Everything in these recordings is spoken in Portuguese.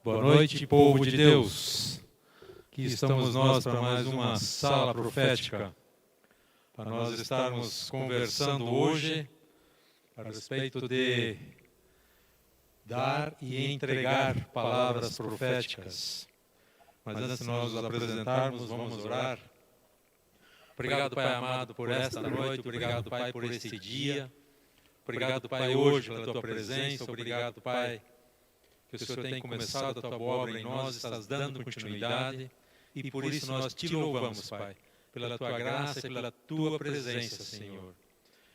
Boa noite, povo de Deus. Aqui estamos nós para mais uma sala profética, para nós estarmos conversando hoje a respeito de dar e entregar palavras proféticas. Mas antes de nós nos apresentarmos, vamos orar. Obrigado, Pai amado, por esta noite, obrigado, Pai, por este dia. Obrigado, Pai, hoje pela Tua presença, obrigado, Pai, que o Senhor tem começado a Tua obra em nós, estás dando continuidade, e por isso nós Te louvamos, Pai, pela Tua graça e pela Tua presença, Senhor.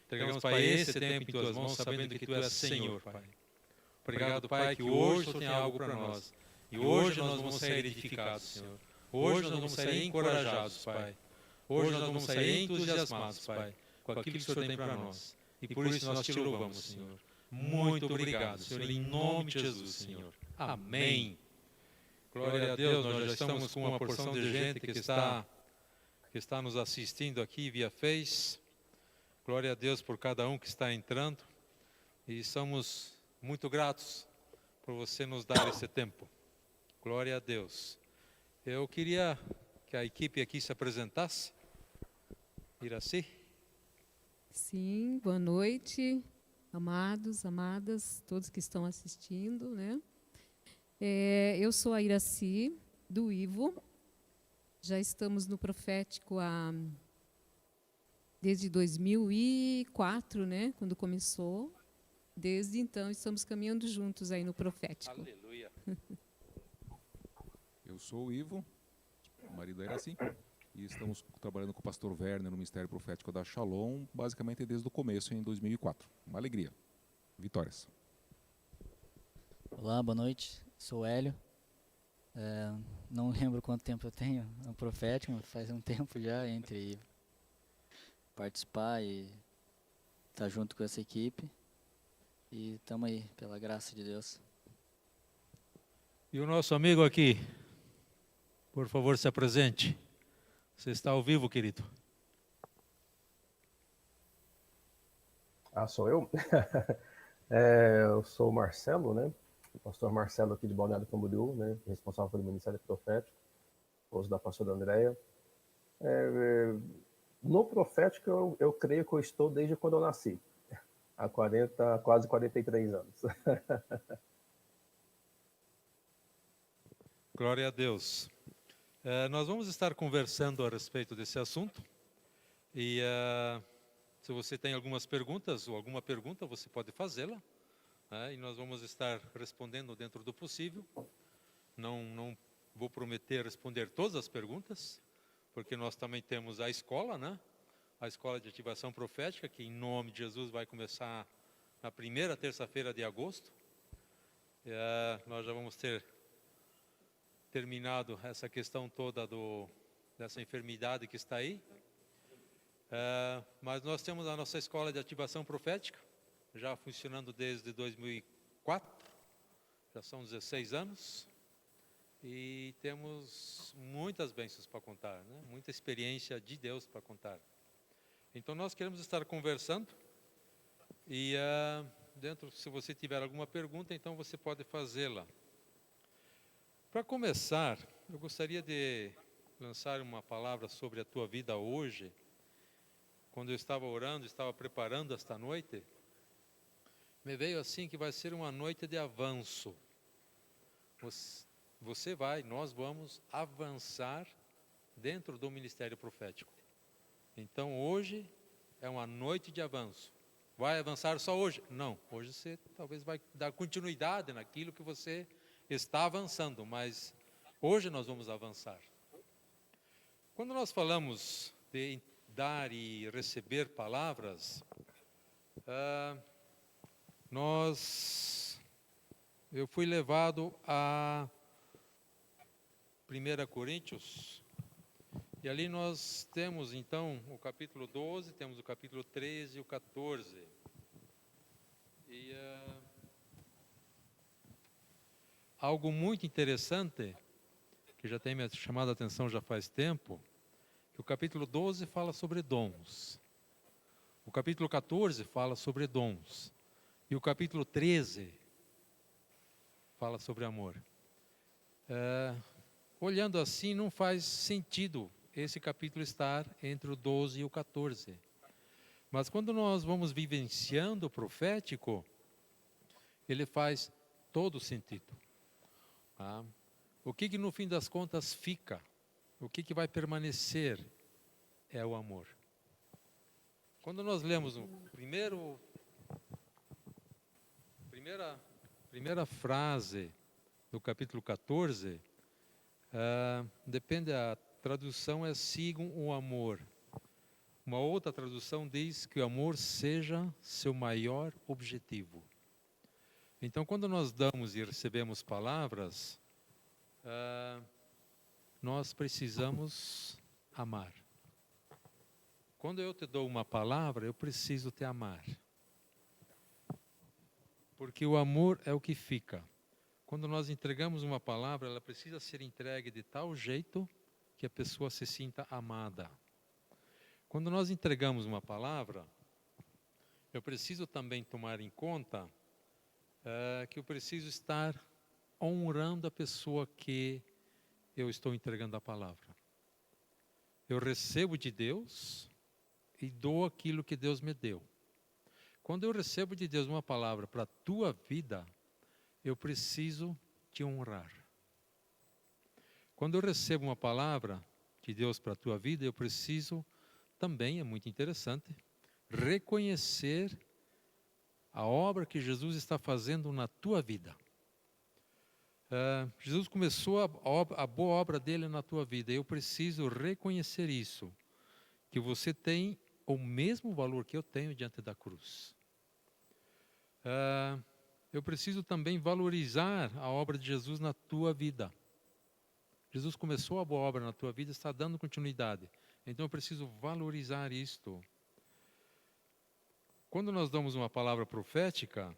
Entregamos, Pai, esse tempo em Tuas mãos, sabendo que Tu és Senhor, Pai. Obrigado, Pai, que hoje o Senhor tem algo para nós, e hoje nós vamos ser edificados, Senhor. Hoje nós vamos ser encorajados, Pai. Hoje nós vamos ser entusiasmados, Pai, com aquilo que o Senhor tem para nós. E por isso nós Te louvamos, Senhor. Muito obrigado, Senhor, em nome de Jesus, Senhor. Amém. Glória a Deus, nós já estamos com uma porção de gente que está nos assistindo aqui via Face. Glória a Deus por cada um que está entrando. E somos muito gratos por você nos dar esse tempo. Glória a Deus. Eu queria que a equipe aqui se apresentasse. Iraci? Sim, boa noite, amados, amadas, todos que estão assistindo, né? Eu sou a Iraci, do Ivo. Já estamos no profético desde 2004, né? Quando começou. Desde então, estamos caminhando juntos aí no profético. Aleluia. Eu sou o Ivo, marido da Iraci, e estamos trabalhando com o pastor Werner no Ministério Profético da Shalom, basicamente desde o começo, em 2004. Uma alegria. Vitórias. Olá, boa noite. Sou o Hélio. Não lembro quanto tempo eu tenho no profético, mas faz um tempo já entre participar e estar junto com essa equipe. E estamos aí, pela graça de Deus. E o nosso amigo aqui, por favor, se apresente. Você está ao vivo, querido. Sou eu? Eu sou o Marcelo, né? O pastor Marcelo aqui de Balneário Camboriú, né? Responsável pelo Ministério Profético, esposo da pastora Andréia. No profético, eu creio que eu estou desde quando eu nasci, há quase 43 anos. Glória a Deus. Nós vamos estar conversando a respeito desse assunto. E se você tem algumas perguntas ou alguma pergunta, você pode fazê-la. E nós vamos estar respondendo dentro do possível. Não vou prometer responder todas as perguntas, porque nós também temos a escola, né? A escola de ativação profética, que em nome de Jesus vai começar na primeira terça-feira de agosto. Nós já vamos ter terminado essa questão toda dessa enfermidade que está aí. Mas nós temos a nossa escola de ativação profética, já funcionando desde 2004, já são 16 anos, e temos muitas bênçãos para contar, né? Muita experiência de Deus para contar. Então nós queremos estar conversando, e se você tiver alguma pergunta, então você pode fazê-la. Para começar, eu gostaria de lançar uma palavra sobre a tua vida hoje. Quando eu estava orando, estava preparando esta noite, me veio assim que vai ser uma noite de avanço. Nós vamos avançar dentro do ministério profético. Então hoje é uma noite de avanço. Vai avançar só hoje? Não, hoje você talvez vai dar continuidade naquilo que você está avançando, mas hoje nós vamos avançar. Quando nós falamos de dar e receber palavras, eu fui levado a 1 Coríntios, e ali nós temos então o capítulo 12, temos o capítulo 13 e o 14. E algo muito interessante, que já tem me chamado a atenção já faz tempo, que o capítulo 12 fala sobre dons. O capítulo 14 fala sobre dons. E o capítulo 13 fala sobre amor. olhando assim, não faz sentido esse capítulo estar entre o 12 e o 14. Mas quando nós vamos vivenciando o profético, ele faz todo sentido. Tá? O que no fim das contas fica? O que vai permanecer? É o amor. Quando nós lemos o primeira frase do capítulo 14, depende, a tradução é sigam o amor. Uma outra tradução diz que o amor seja seu maior objetivo. Então, quando nós damos e recebemos palavras, nós precisamos amar. Quando eu te dou uma palavra, eu preciso te amar. Porque o amor é o que fica. Quando nós entregamos uma palavra, ela precisa ser entregue de tal jeito que a pessoa se sinta amada. Quando nós entregamos uma palavra, eu preciso também tomar em conta que eu preciso estar honrando a pessoa que eu estou entregando a palavra. Eu recebo de Deus e dou aquilo que Deus me deu. Quando eu recebo de Deus uma palavra para a tua vida, eu preciso te honrar. Quando eu recebo uma palavra de Deus para a tua vida, eu preciso também, é muito interessante, reconhecer a obra que Jesus está fazendo na tua vida. Jesus começou a boa obra dele na tua vida. Eu preciso reconhecer isso, que você tem o mesmo valor que eu tenho diante da cruz. Eu preciso também valorizar a obra de Jesus na tua vida. Jesus começou a boa obra na tua vida, está dando continuidade. Então eu preciso valorizar isto. Quando nós damos uma palavra profética,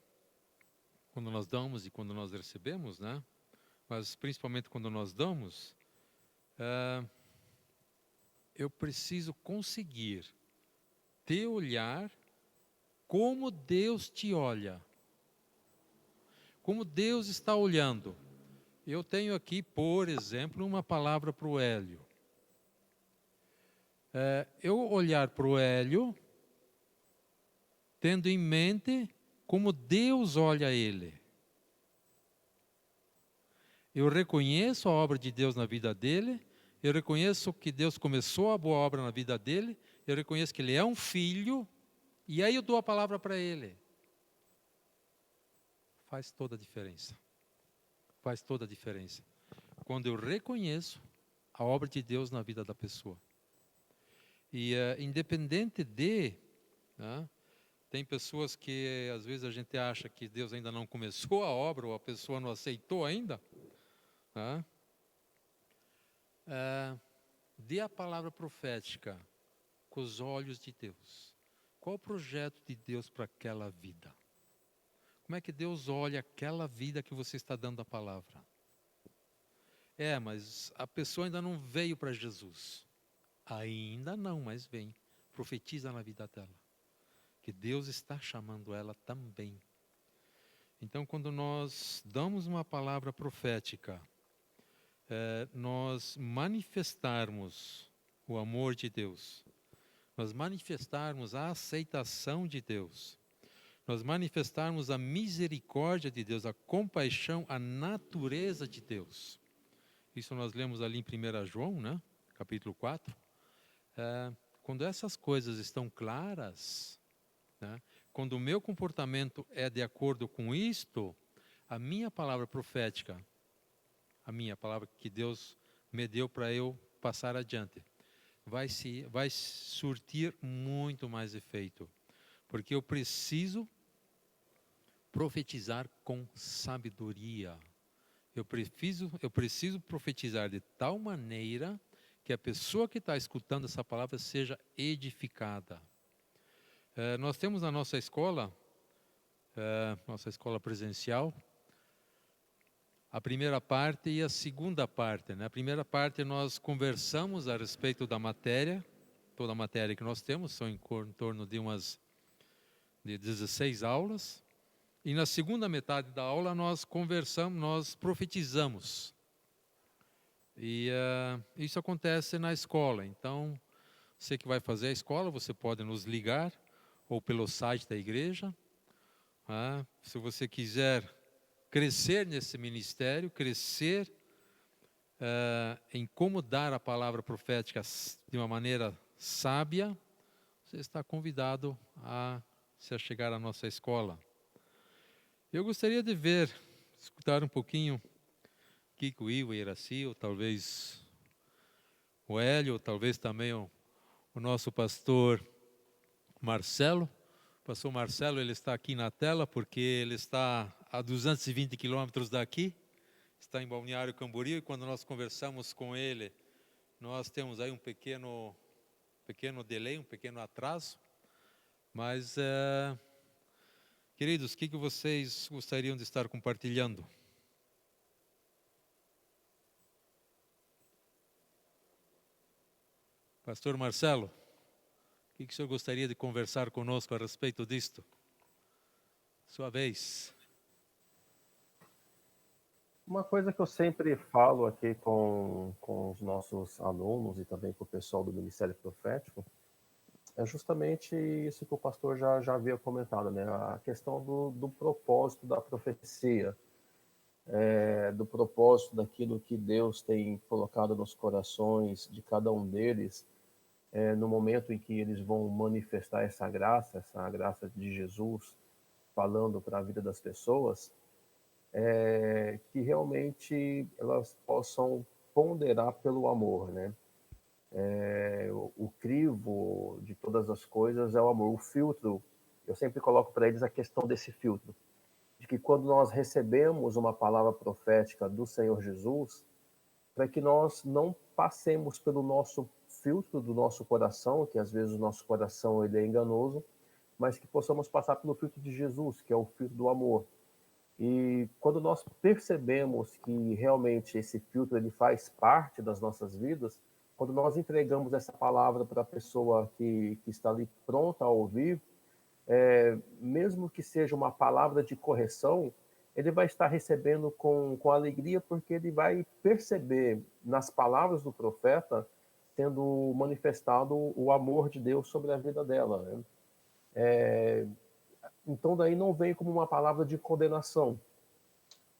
quando nós damos e quando nós recebemos, né? Mas principalmente quando nós damos, eu preciso conseguir te olhar como Deus te olha. Como Deus está olhando. Eu tenho aqui, por exemplo, uma palavra para o Hélio. Eu olhar para o Hélio, tendo em mente como Deus olha ele. Eu reconheço a obra de Deus na vida dele, eu reconheço que Deus começou a boa obra na vida dele, eu reconheço que ele é um filho, e aí eu dou a palavra para ele. Faz toda a diferença. Faz toda a diferença. Quando eu reconheço a obra de Deus na vida da pessoa. E independente de... Né, tem pessoas que às vezes a gente acha que Deus ainda não começou a obra, ou a pessoa não aceitou ainda. Né, dê a palavra profética com os olhos de Deus. Qual o projeto de Deus para aquela vida? Como é que Deus olha aquela vida que você está dando a palavra? Mas a pessoa ainda não veio para Jesus. Ainda não, mas vem. Profetiza na vida dela. Que Deus está chamando ela também. Então, quando nós damos uma palavra profética, nós manifestarmos o amor de Deus, nós manifestarmos a aceitação de Deus, nós manifestarmos a misericórdia de Deus, a compaixão, a natureza de Deus. Isso nós lemos ali em 1 João, né? Capítulo 4. Quando essas coisas estão claras, né? Quando o meu comportamento é de acordo com isto, a minha palavra profética, a minha palavra que Deus me deu para eu passar adiante, vai surtir muito mais efeito. Porque eu preciso profetizar com sabedoria. Eu preciso profetizar de tal maneira que a pessoa que está escutando essa palavra seja edificada. Nós temos na nossa escola presencial, a primeira parte e a segunda parte. Né? A primeira parte nós conversamos a respeito da matéria, toda a matéria que nós temos, são em torno de 16 aulas. E na segunda metade da aula nós conversamos, nós profetizamos. E isso acontece na escola. Então, você que vai fazer a escola, você pode nos ligar ou pelo site da igreja. Se você quiser crescer nesse ministério, crescer em como dar a palavra profética de uma maneira sábia, você está convidado a se achegar à nossa escola. Eu gostaria de escutar um pouquinho Kiko, Ivo, Iraci, ou talvez o Hélio, ou talvez também o nosso pastor Marcelo. O pastor Marcelo, ele está aqui na tela porque ele está a 220 quilômetros daqui, está em Balneário Camboriú, e quando nós conversamos com ele, nós temos aí um pequeno delay, um pequeno atraso, mas, queridos, o que vocês gostariam de estar compartilhando? Pastor Marcelo, o que o senhor gostaria de conversar conosco a respeito disto? Sua vez. Uma coisa que eu sempre falo aqui com os nossos alunos e também com o pessoal do Ministério Profético é justamente isso que o pastor já havia comentado, né? A questão do propósito da profecia, do propósito daquilo que Deus tem colocado nos corações de cada um deles, no momento em que eles vão manifestar essa graça de Jesus, falando para a vida das pessoas, que realmente elas possam ponderar pelo amor, né? O crivo de todas as coisas é o amor. O filtro, eu sempre coloco para eles a questão desse filtro, de que quando nós recebemos uma palavra profética do Senhor Jesus, para que nós não passemos pelo nosso filtro do nosso coração, que às vezes o nosso coração ele é enganoso, mas que possamos passar pelo filtro de Jesus, que é o filtro do amor. E quando nós percebemos que realmente esse filtro ele faz parte das nossas vidas, quando nós entregamos essa palavra para a pessoa que está ali pronta a ouvir, mesmo que seja uma palavra de correção, ele vai estar recebendo com alegria, porque ele vai perceber nas palavras do profeta sendo manifestado o amor de Deus sobre a vida dela, né? Então daí não vem como uma palavra de condenação.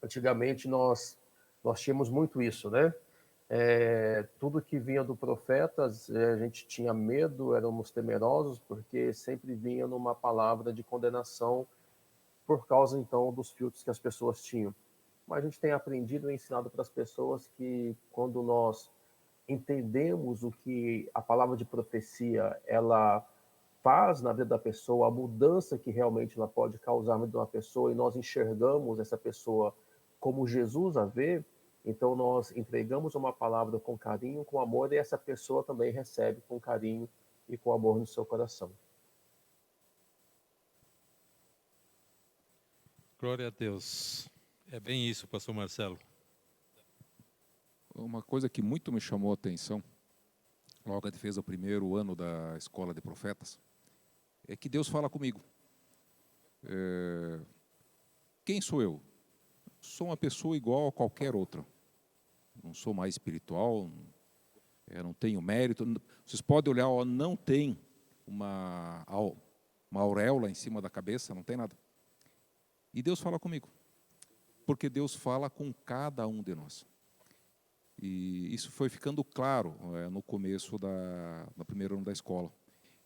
Antigamente nós tínhamos muito isso, né? Tudo que vinha do profeta, a gente tinha medo, éramos temerosos, porque sempre vinha numa palavra de condenação, por causa então dos filtros que as pessoas tinham. Mas a gente tem aprendido e ensinado para as pessoas que quando nós entendemos o que a palavra de profecia ela faz na vida da pessoa, a mudança que realmente ela pode causar na vida de uma pessoa, e nós enxergamos essa pessoa como Jesus a vê, então nós entregamos uma palavra com carinho, com amor, e essa pessoa também recebe com carinho e com amor no seu coração. Glória a Deus. É bem isso, pastor Marcelo. Uma coisa que muito me chamou a atenção, logo que fez o primeiro ano da Escola de Profetas, é que Deus fala comigo. Quem sou eu? Sou uma pessoa igual a qualquer outra. Não sou mais espiritual, não tenho mérito. Vocês podem olhar, não tem uma auréola em cima da cabeça, não tem nada. E Deus fala comigo, porque Deus fala com cada um de nós. E isso foi ficando claro no começo do primeiro ano da escola.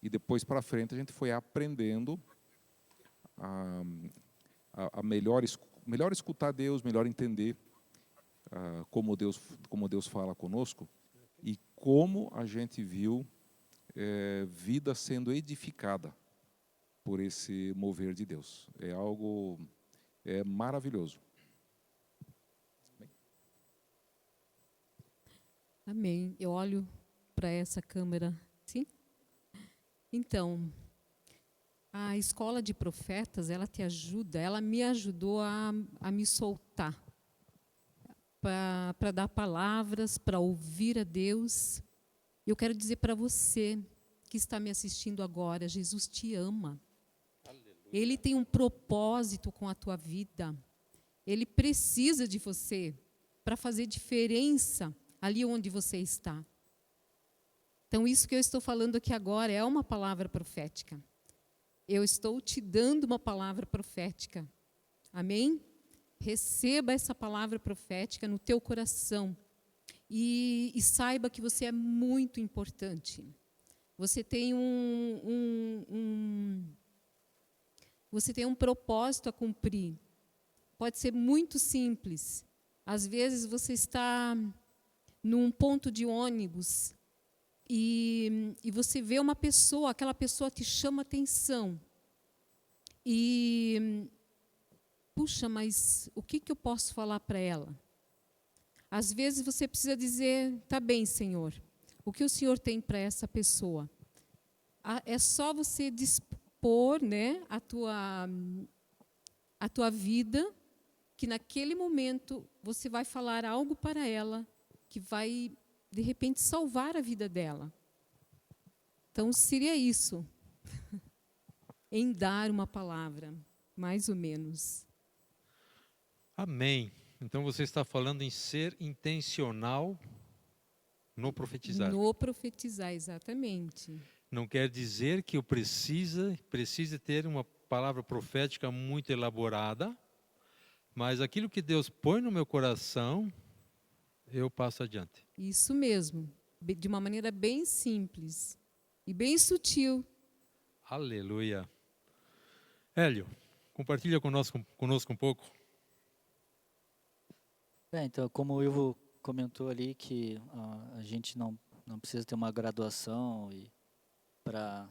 E depois para frente a gente foi aprendendo a melhor escutar Deus, melhor entender como Deus fala conosco e como a gente viu vida sendo edificada por esse mover de Deus. É algo maravilhoso. Amém. Eu olho para essa câmera, sim? Então, a escola de profetas, ela te ajuda, ela me ajudou a me soltar, para dar palavras, para ouvir a Deus. Eu quero dizer para você que está me assistindo agora, Jesus te ama. Aleluia. Ele tem um propósito com a tua vida. Ele precisa de você para fazer diferença ali onde você está. Então, isso que eu estou falando aqui agora é uma palavra profética. Eu estou te dando uma palavra profética. Amém? Receba essa palavra profética no teu coração. E saiba que você é muito importante. Você tem você tem um propósito a cumprir. Pode ser muito simples. Às vezes você está num ponto de ônibus e você vê uma pessoa, aquela pessoa te chama atenção. E, puxa, mas o que eu posso falar para ela? Às vezes você precisa dizer, tá bem, Senhor, o que o Senhor tem para essa pessoa? É só você dispor, né, a tua vida, que naquele momento você vai falar algo para ela que vai, de repente, salvar a vida dela. Então, seria isso, em dar uma palavra, mais ou menos. Amém. Então você está falando em ser intencional no profetizar. No profetizar, exatamente. Não quer dizer que eu precise ter uma palavra profética muito elaborada, mas aquilo que Deus põe no meu coração, eu passo adiante. Isso mesmo, de uma maneira bem simples e bem sutil. Aleluia. Hélio, compartilha conosco um pouco. Então, como o Ivo comentou ali, que a gente não precisa ter uma graduação para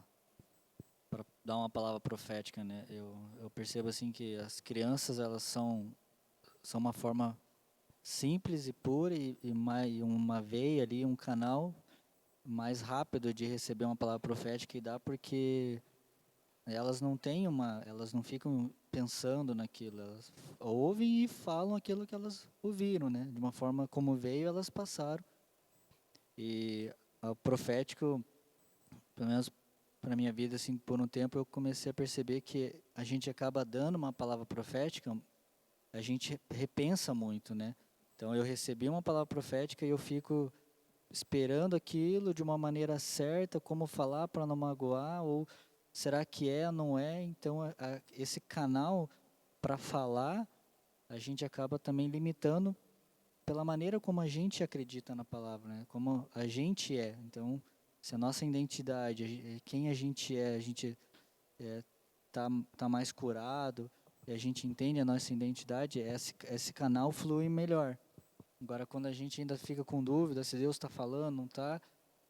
dar uma palavra profética, né? Eu percebo assim que as crianças, elas são uma forma simples e pura e uma veia ali, um canal mais rápido de receber uma palavra profética e dar, porque elas não ficam pensando naquilo, elas ouvem e falam aquilo que elas ouviram, né? De uma forma como veio, elas passaram. E o profético, pelo menos para minha vida, assim, por um tempo eu comecei a perceber que a gente acaba dando uma palavra profética, a gente repensa muito, né? Então eu recebi uma palavra profética e eu fico esperando aquilo de uma maneira certa, como falar para não magoar, ou será que é, não é? Então esse canal para falar, a gente acaba também limitando pela maneira como a gente acredita na palavra, né? Como a gente é. Então, se a nossa identidade, quem a gente tá mais curado, e a gente entende a nossa identidade, esse canal flui melhor. Agora, quando a gente ainda fica com dúvida se Deus está falando, não está,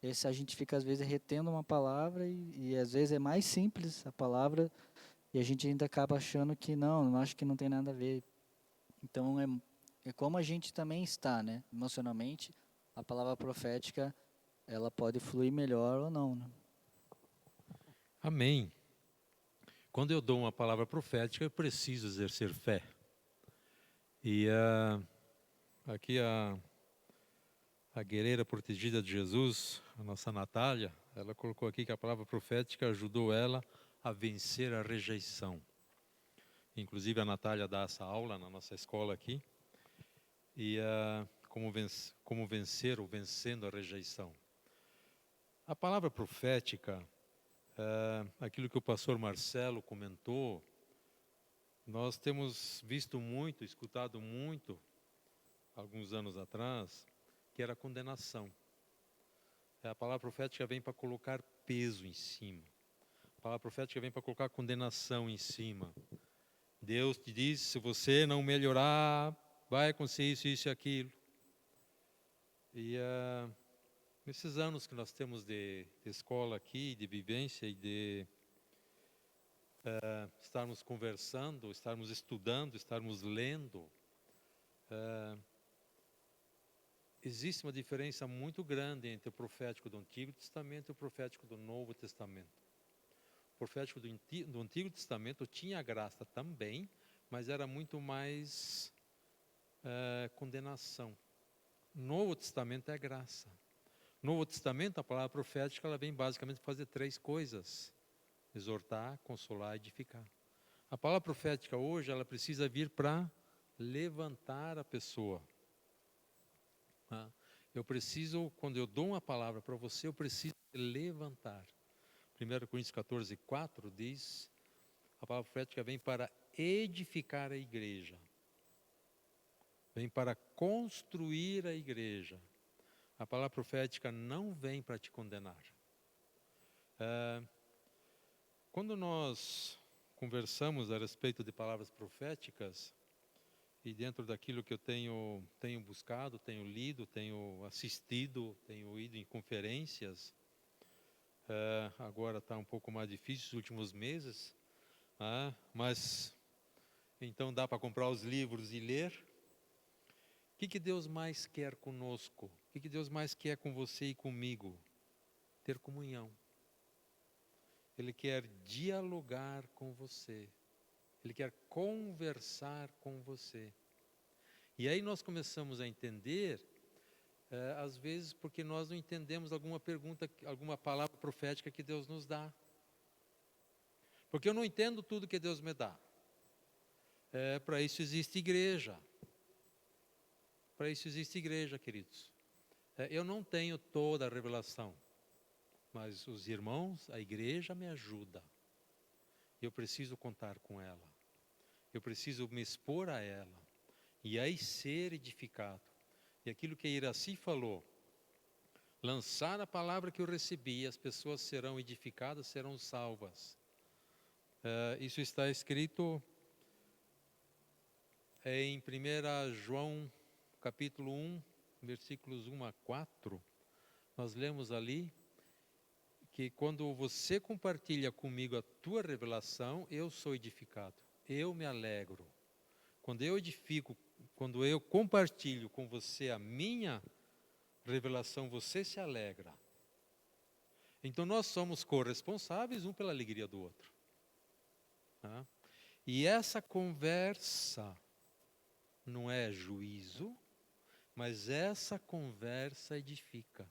a gente fica, às vezes, retendo uma palavra e, às vezes, é mais simples a palavra e a gente ainda acaba achando que não acho que não tem nada a ver. Então, é como a gente também está, né? Emocionalmente, a palavra profética, ela pode fluir melhor ou não, né? Amém. Quando eu dou uma palavra profética, eu preciso exercer fé. E aqui a guerreira protegida de Jesus, a nossa Natália, ela colocou aqui que a palavra profética ajudou ela a vencer a rejeição. Inclusive a Natália dá essa aula na nossa escola aqui. E como vencer ou vencendo a rejeição. A palavra profética, aquilo que o pastor Marcelo comentou, nós temos visto muito, escutado muito, alguns anos atrás, que era condenação. A palavra profética vem para colocar peso em cima. A palavra profética vem para colocar condenação em cima. Deus te diz, se você não melhorar, vai acontecer isso, isso e aquilo. E nesses anos que nós temos de escola aqui, de vivência e de estarmos conversando, estarmos estudando, estarmos lendo, existe uma diferença muito grande entre o profético do Antigo Testamento e o profético do Novo Testamento. O profético do Antigo Testamento tinha graça também, mas era muito mais condenação. Novo Testamento é graça. Novo Testamento, a palavra profética, ela vem basicamente fazer 3 coisas: exortar, consolar, edificar. A palavra profética hoje, ela precisa vir para levantar a pessoa. Eu preciso, quando eu dou uma palavra para você, eu preciso levantar. 1 Coríntios 14, 4 diz, a palavra profética vem para edificar a igreja. Vem para construir a igreja. A palavra profética não vem para te condenar. Quando nós conversamos a respeito de palavras proféticas, e dentro daquilo que eu tenho buscado, tenho lido, tenho assistido, tenho ido em conferências, agora está um pouco mais difícil nos últimos meses, mas então dá para comprar os livros e ler. O que Deus mais quer conosco? O que Deus mais quer com você e comigo? Ter comunhão. Ele quer dialogar com você. Ele quer conversar com você. E aí nós começamos a entender, às vezes, porque nós não entendemos alguma pergunta, alguma palavra profética que Deus nos dá. Porque eu não entendo tudo que Deus me dá. Para isso existe igreja. Para isso existe igreja, queridos. Eu não tenho toda a revelação, mas os irmãos, a igreja me ajuda. Eu preciso contar com ela. Eu preciso me expor a ela. E aí ser edificado. E aquilo que a Iraci falou, lançar a palavra que eu recebi, as pessoas serão edificadas, serão salvas. Isso está escrito em 1 João capítulo 1, versículos 1 a 4. Nós lemos ali que quando você compartilha comigo a tua revelação, eu sou edificado, eu me alegro. Quando eu edifico, quando eu compartilho com você a minha revelação, você se alegra. Então nós somos corresponsáveis um pela alegria do outro. E essa conversa não é juízo, mas essa conversa edifica.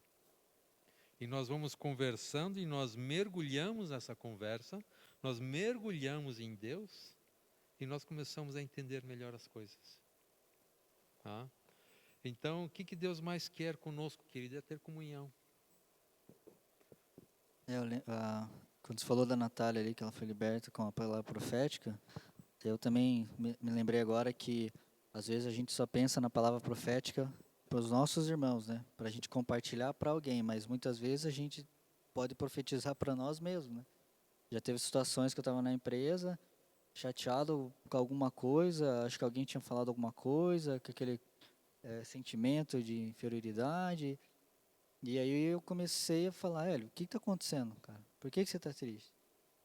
E nós vamos conversando e nós mergulhamos nessa conversa, nós mergulhamos em Deus e nós começamos a entender melhor as coisas. Então, o que Deus mais quer conosco, querido, é ter comunhão. Quando você falou da Natália ali, que ela foi liberta com a palavra profética, eu também me lembrei agora que às vezes a gente só pensa na palavra profética para os nossos irmãos, né? Para a gente compartilhar para alguém, mas muitas vezes a gente pode profetizar para nós mesmos, né? Já teve situações que eu estava na empresa, chateado com alguma coisa, acho que alguém tinha falado alguma coisa, com aquele sentimento de inferioridade, e aí eu comecei a falar, Hélio, o que está acontecendo, cara? Por que você está triste?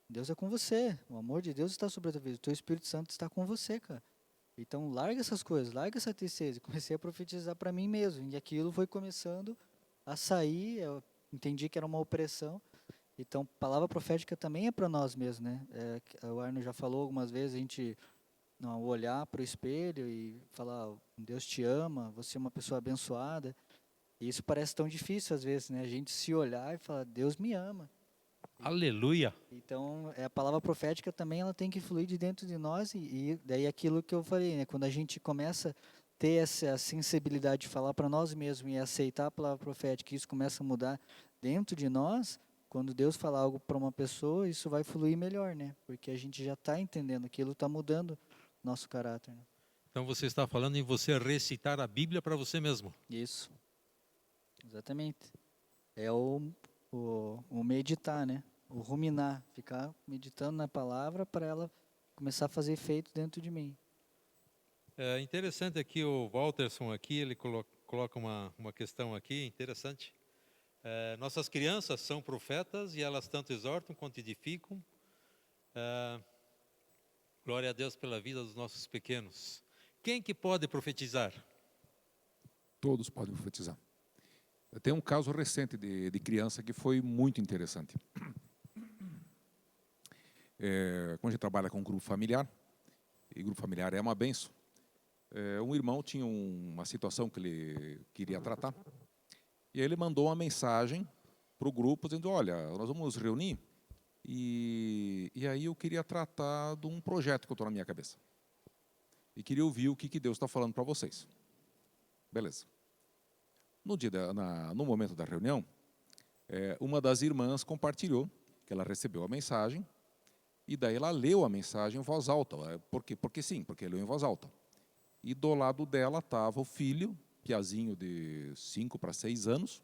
Deus é com você, o amor de Deus está sobre a tua vida, o teu Espírito Santo está com você, cara. Então larga essas coisas, larga essa tristeza. E comecei a profetizar para mim mesmo, e aquilo foi começando a sair, eu entendi que era uma opressão. Então, palavra profética também é para nós mesmos, né? O Arno já falou algumas vezes, a gente olhar para o espelho e falar, Deus te ama, você é uma pessoa abençoada. E isso parece tão difícil às vezes, né? A gente se olhar e falar, Deus me ama. Aleluia! Então, a palavra profética também ela tem que fluir de dentro de nós e daí aquilo que eu falei, né? Quando a gente começa a ter essa sensibilidade de falar para nós mesmos e aceitar a palavra profética, isso começa a mudar dentro de nós, quando Deus fala algo para uma pessoa, isso vai fluir melhor, né? Porque a gente já está entendendo, aquilo está mudando nosso caráter. Né? Então você está falando em você recitar a Bíblia para você mesmo. Isso, exatamente. É o meditar, né? O ruminar, ficar meditando na palavra para ela começar a fazer efeito dentro de mim. É interessante aqui o Walterson aqui, ele coloca uma questão aqui interessante. Nossas crianças são profetas e elas tanto exortam quanto edificam. Glória a Deus pela vida dos nossos pequenos. Quem que pode profetizar? Todos podem profetizar. Eu tenho um caso recente de criança que foi muito interessante. Quando a gente trabalha com grupo familiar, e grupo familiar é uma benção, um irmão tinha uma situação que ele queria tratar, e aí ele mandou uma mensagem para o grupo dizendo, olha, nós vamos nos reunir, e aí eu queria tratar de um projeto que eu estou na minha cabeça. E queria ouvir o que Deus está falando para vocês. Beleza. No momento da reunião, uma das irmãs compartilhou que ela recebeu a mensagem, e daí ela leu a mensagem em voz alta. Porque sim, porque leu em voz alta. E do lado dela estava o filho, piazinho de 5 para 6 anos,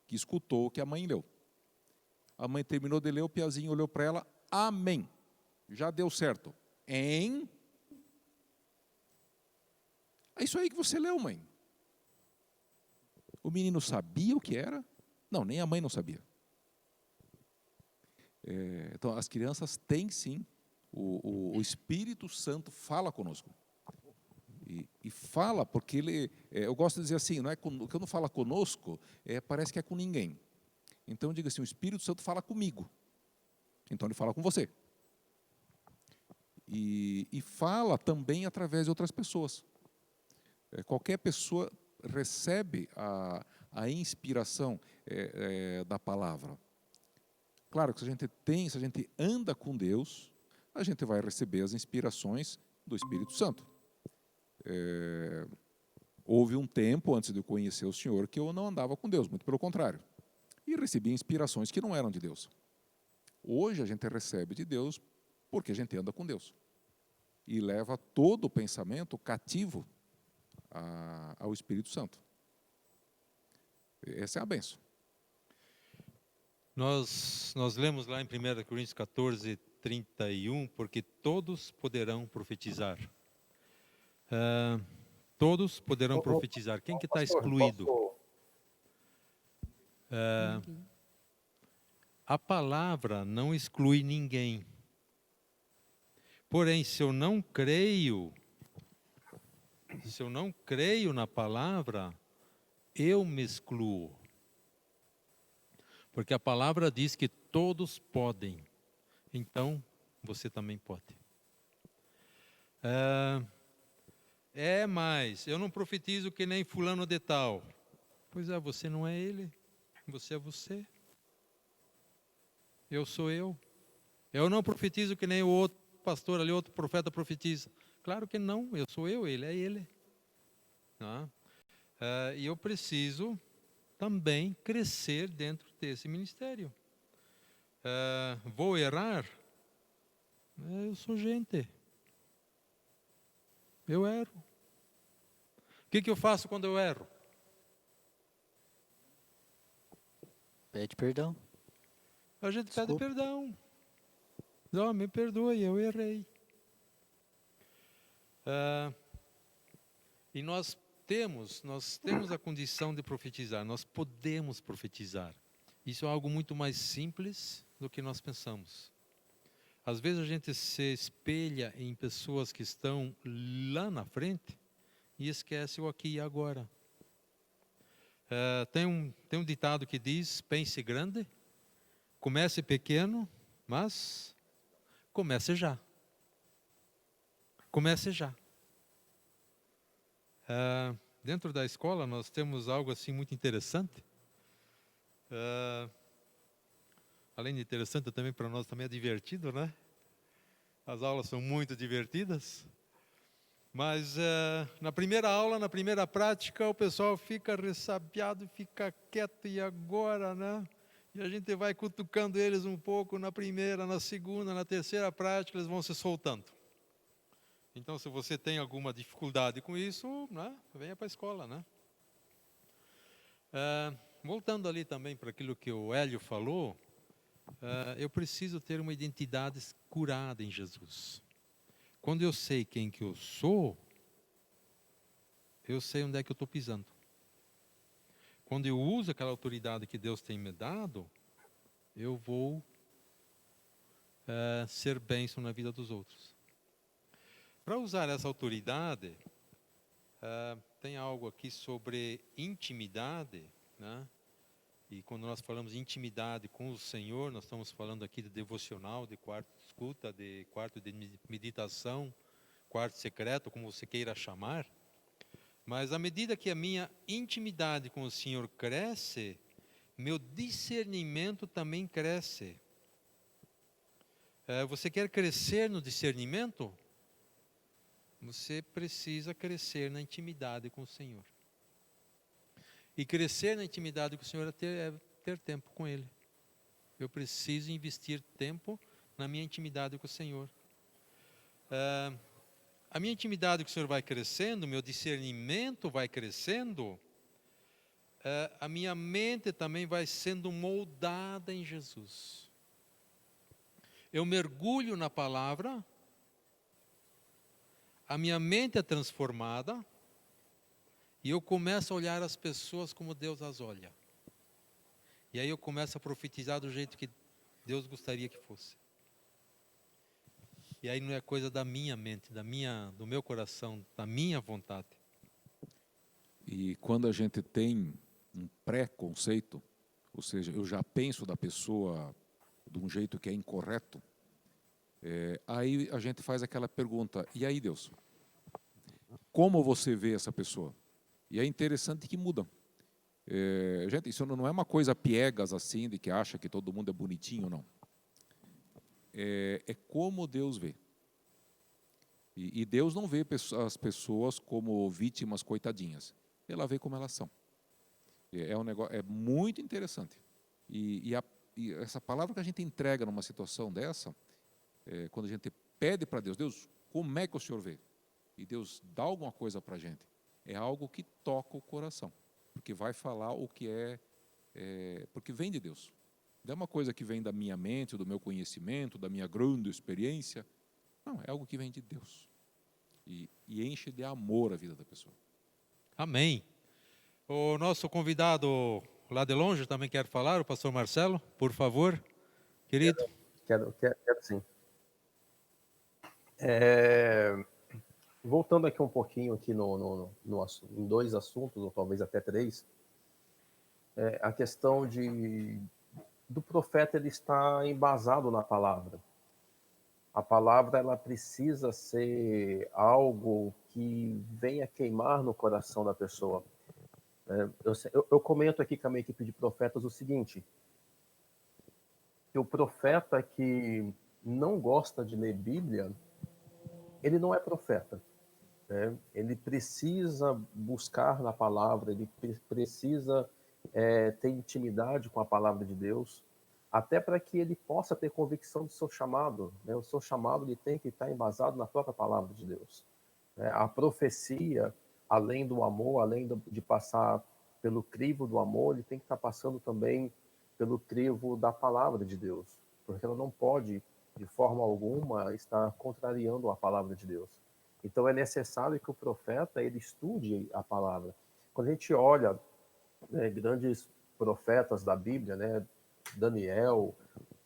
que escutou o que a mãe leu. A mãe terminou de ler, o piazinho olhou para ela, amém, já deu certo. Hein? É isso aí que você leu, mãe. O menino sabia o que era? Não, nem a mãe não sabia. Então, as crianças têm sim, o Espírito Santo fala conosco. E fala porque ele, eu gosto de dizer assim, não é quando fala conosco, parece que é com ninguém. Então, diga assim, o Espírito Santo fala comigo. Então, ele fala com você. E fala também através de outras pessoas. Qualquer pessoa recebe a inspiração da palavra. Claro que se a gente anda com Deus, a gente vai receber as inspirações do Espírito Santo. Houve um tempo, antes de eu conhecer o Senhor, que eu não andava com Deus, muito pelo contrário. E recebi inspirações que não eram de Deus. Hoje a gente recebe de Deus porque a gente anda com Deus. E leva todo o pensamento cativo ao Espírito Santo. Essa é a bênção. Nós lemos lá em 1 Coríntios 14, 31, porque todos poderão profetizar. Todos poderão profetizar. Quem que está Pastor, excluído? Ninguém. A palavra não exclui ninguém. Porém, se eu não creio na palavra, eu me excluo. Porque a palavra diz que todos podem. Então, você também pode. Mas eu não profetizo que nem fulano de tal. Pois é, você não é ele. Você é você. Eu sou eu. Eu não profetizo que nem o outro pastor ali, outro profeta profetiza. Claro que não, eu sou eu, ele é ele. E eu preciso também crescer dentro desse ministério. Vou errar? Eu sou gente. Eu erro. O que eu faço quando eu erro? Pede perdão. A gente pede Desculpa. perdão. Não, me perdoe, eu errei. E nós temos a condição de profetizar, nós podemos profetizar. Isso é algo muito mais simples do que nós pensamos. Às vezes a gente se espelha em pessoas que estão lá na frente e esquece o aqui e agora. Tem um ditado que diz, pense grande, comece pequeno, mas comece já. Comece já. Dentro da escola nós temos algo assim muito interessante. Além de interessante, também para nós também é divertido, né? As aulas são muito divertidas. Mas na primeira aula, na primeira prática, o pessoal fica ressabiado, fica quieto, e agora, né? E a gente vai cutucando eles um pouco na primeira, na segunda, na terceira prática, eles vão se soltando. Então, se você tem alguma dificuldade com isso, né, venha para a escola, né? Voltando ali também para aquilo que o Hélio falou, eu preciso ter uma identidade curada em Jesus. Quando eu sei quem que eu sou, eu sei onde é que eu estou pisando. Quando eu uso aquela autoridade que Deus tem me dado, eu vou ser bênção na vida dos outros. Para usar essa autoridade, tem algo aqui sobre intimidade, né? E quando nós falamos de intimidade com o Senhor, nós estamos falando aqui de devocional, de quarto de escuta, de quarto de meditação, quarto secreto, como você queira chamar. Mas à medida que a minha intimidade com o Senhor cresce, meu discernimento também cresce. Você quer crescer no discernimento? Você precisa crescer na intimidade com o Senhor. E crescer na intimidade com o Senhor é ter tempo com Ele. Eu preciso investir tempo na minha intimidade com o Senhor. A minha intimidade com o Senhor vai crescendo, meu discernimento vai crescendo, a minha mente também vai sendo moldada em Jesus. Eu mergulho na palavra, a minha mente é transformada e eu começo a olhar as pessoas como Deus as olha. E aí eu começo a profetizar do jeito que Deus gostaria que fosse. E aí não é coisa da minha mente, do meu coração, da minha vontade. E quando a gente tem um pré-conceito, ou seja, eu já penso da pessoa de um jeito que é incorreto, aí a gente faz aquela pergunta, e aí Deus? Como você vê essa pessoa? E é interessante que mudam. Gente, isso não é uma coisa piegas assim, de que acha que todo mundo é bonitinho, não. É como Deus vê. E Deus não vê as pessoas como vítimas coitadinhas. Ela vê como elas são. Um negócio, é muito interessante. E essa palavra que a gente entrega numa situação dessa, quando a gente pede para Deus, Deus, como é que o Senhor vê? E Deus dá alguma coisa para a gente. É algo que toca o coração. Porque vai falar o que porque vem de Deus. Não é uma coisa que vem da minha mente, do meu conhecimento, da minha grande experiência. Não, é algo que vem de Deus. E enche de amor a vida da pessoa. Amém. O nosso convidado lá de longe também quer falar, o pastor Marcelo, por favor, querido. Quero sim. Voltando aqui um pouquinho aqui em dois assuntos, ou talvez até três, a questão do profeta ele está embasado na palavra. A palavra ela precisa ser algo que venha queimar no coração da pessoa. Eu comento aqui com a minha equipe de profetas o seguinte, que o profeta que não gosta de ler Bíblia, ele não é profeta. Ele precisa buscar na palavra, ele precisa ter intimidade com a palavra de Deus, até para que ele possa ter convicção do seu chamado. O seu chamado ele tem que estar embasado na própria palavra de Deus. A profecia, além do amor, além de passar pelo crivo do amor, ele tem que estar passando também pelo crivo da palavra de Deus, porque ela não pode, de forma alguma, estar contrariando a palavra de Deus. Então é necessário que o profeta ele estude a palavra. Quando a gente olha grandes profetas da Bíblia, Daniel,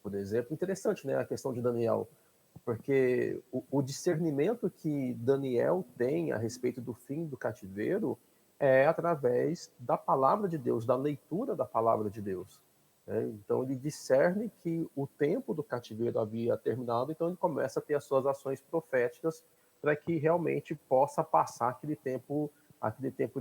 por exemplo, interessante, a questão de Daniel, porque o discernimento que Daniel tem a respeito do fim do cativeiro é através da palavra de Deus, da leitura da palavra de Deus. Então ele discerne que o tempo do cativeiro havia terminado, então ele começa a ter as suas ações proféticas para que realmente possa passar aquele tempo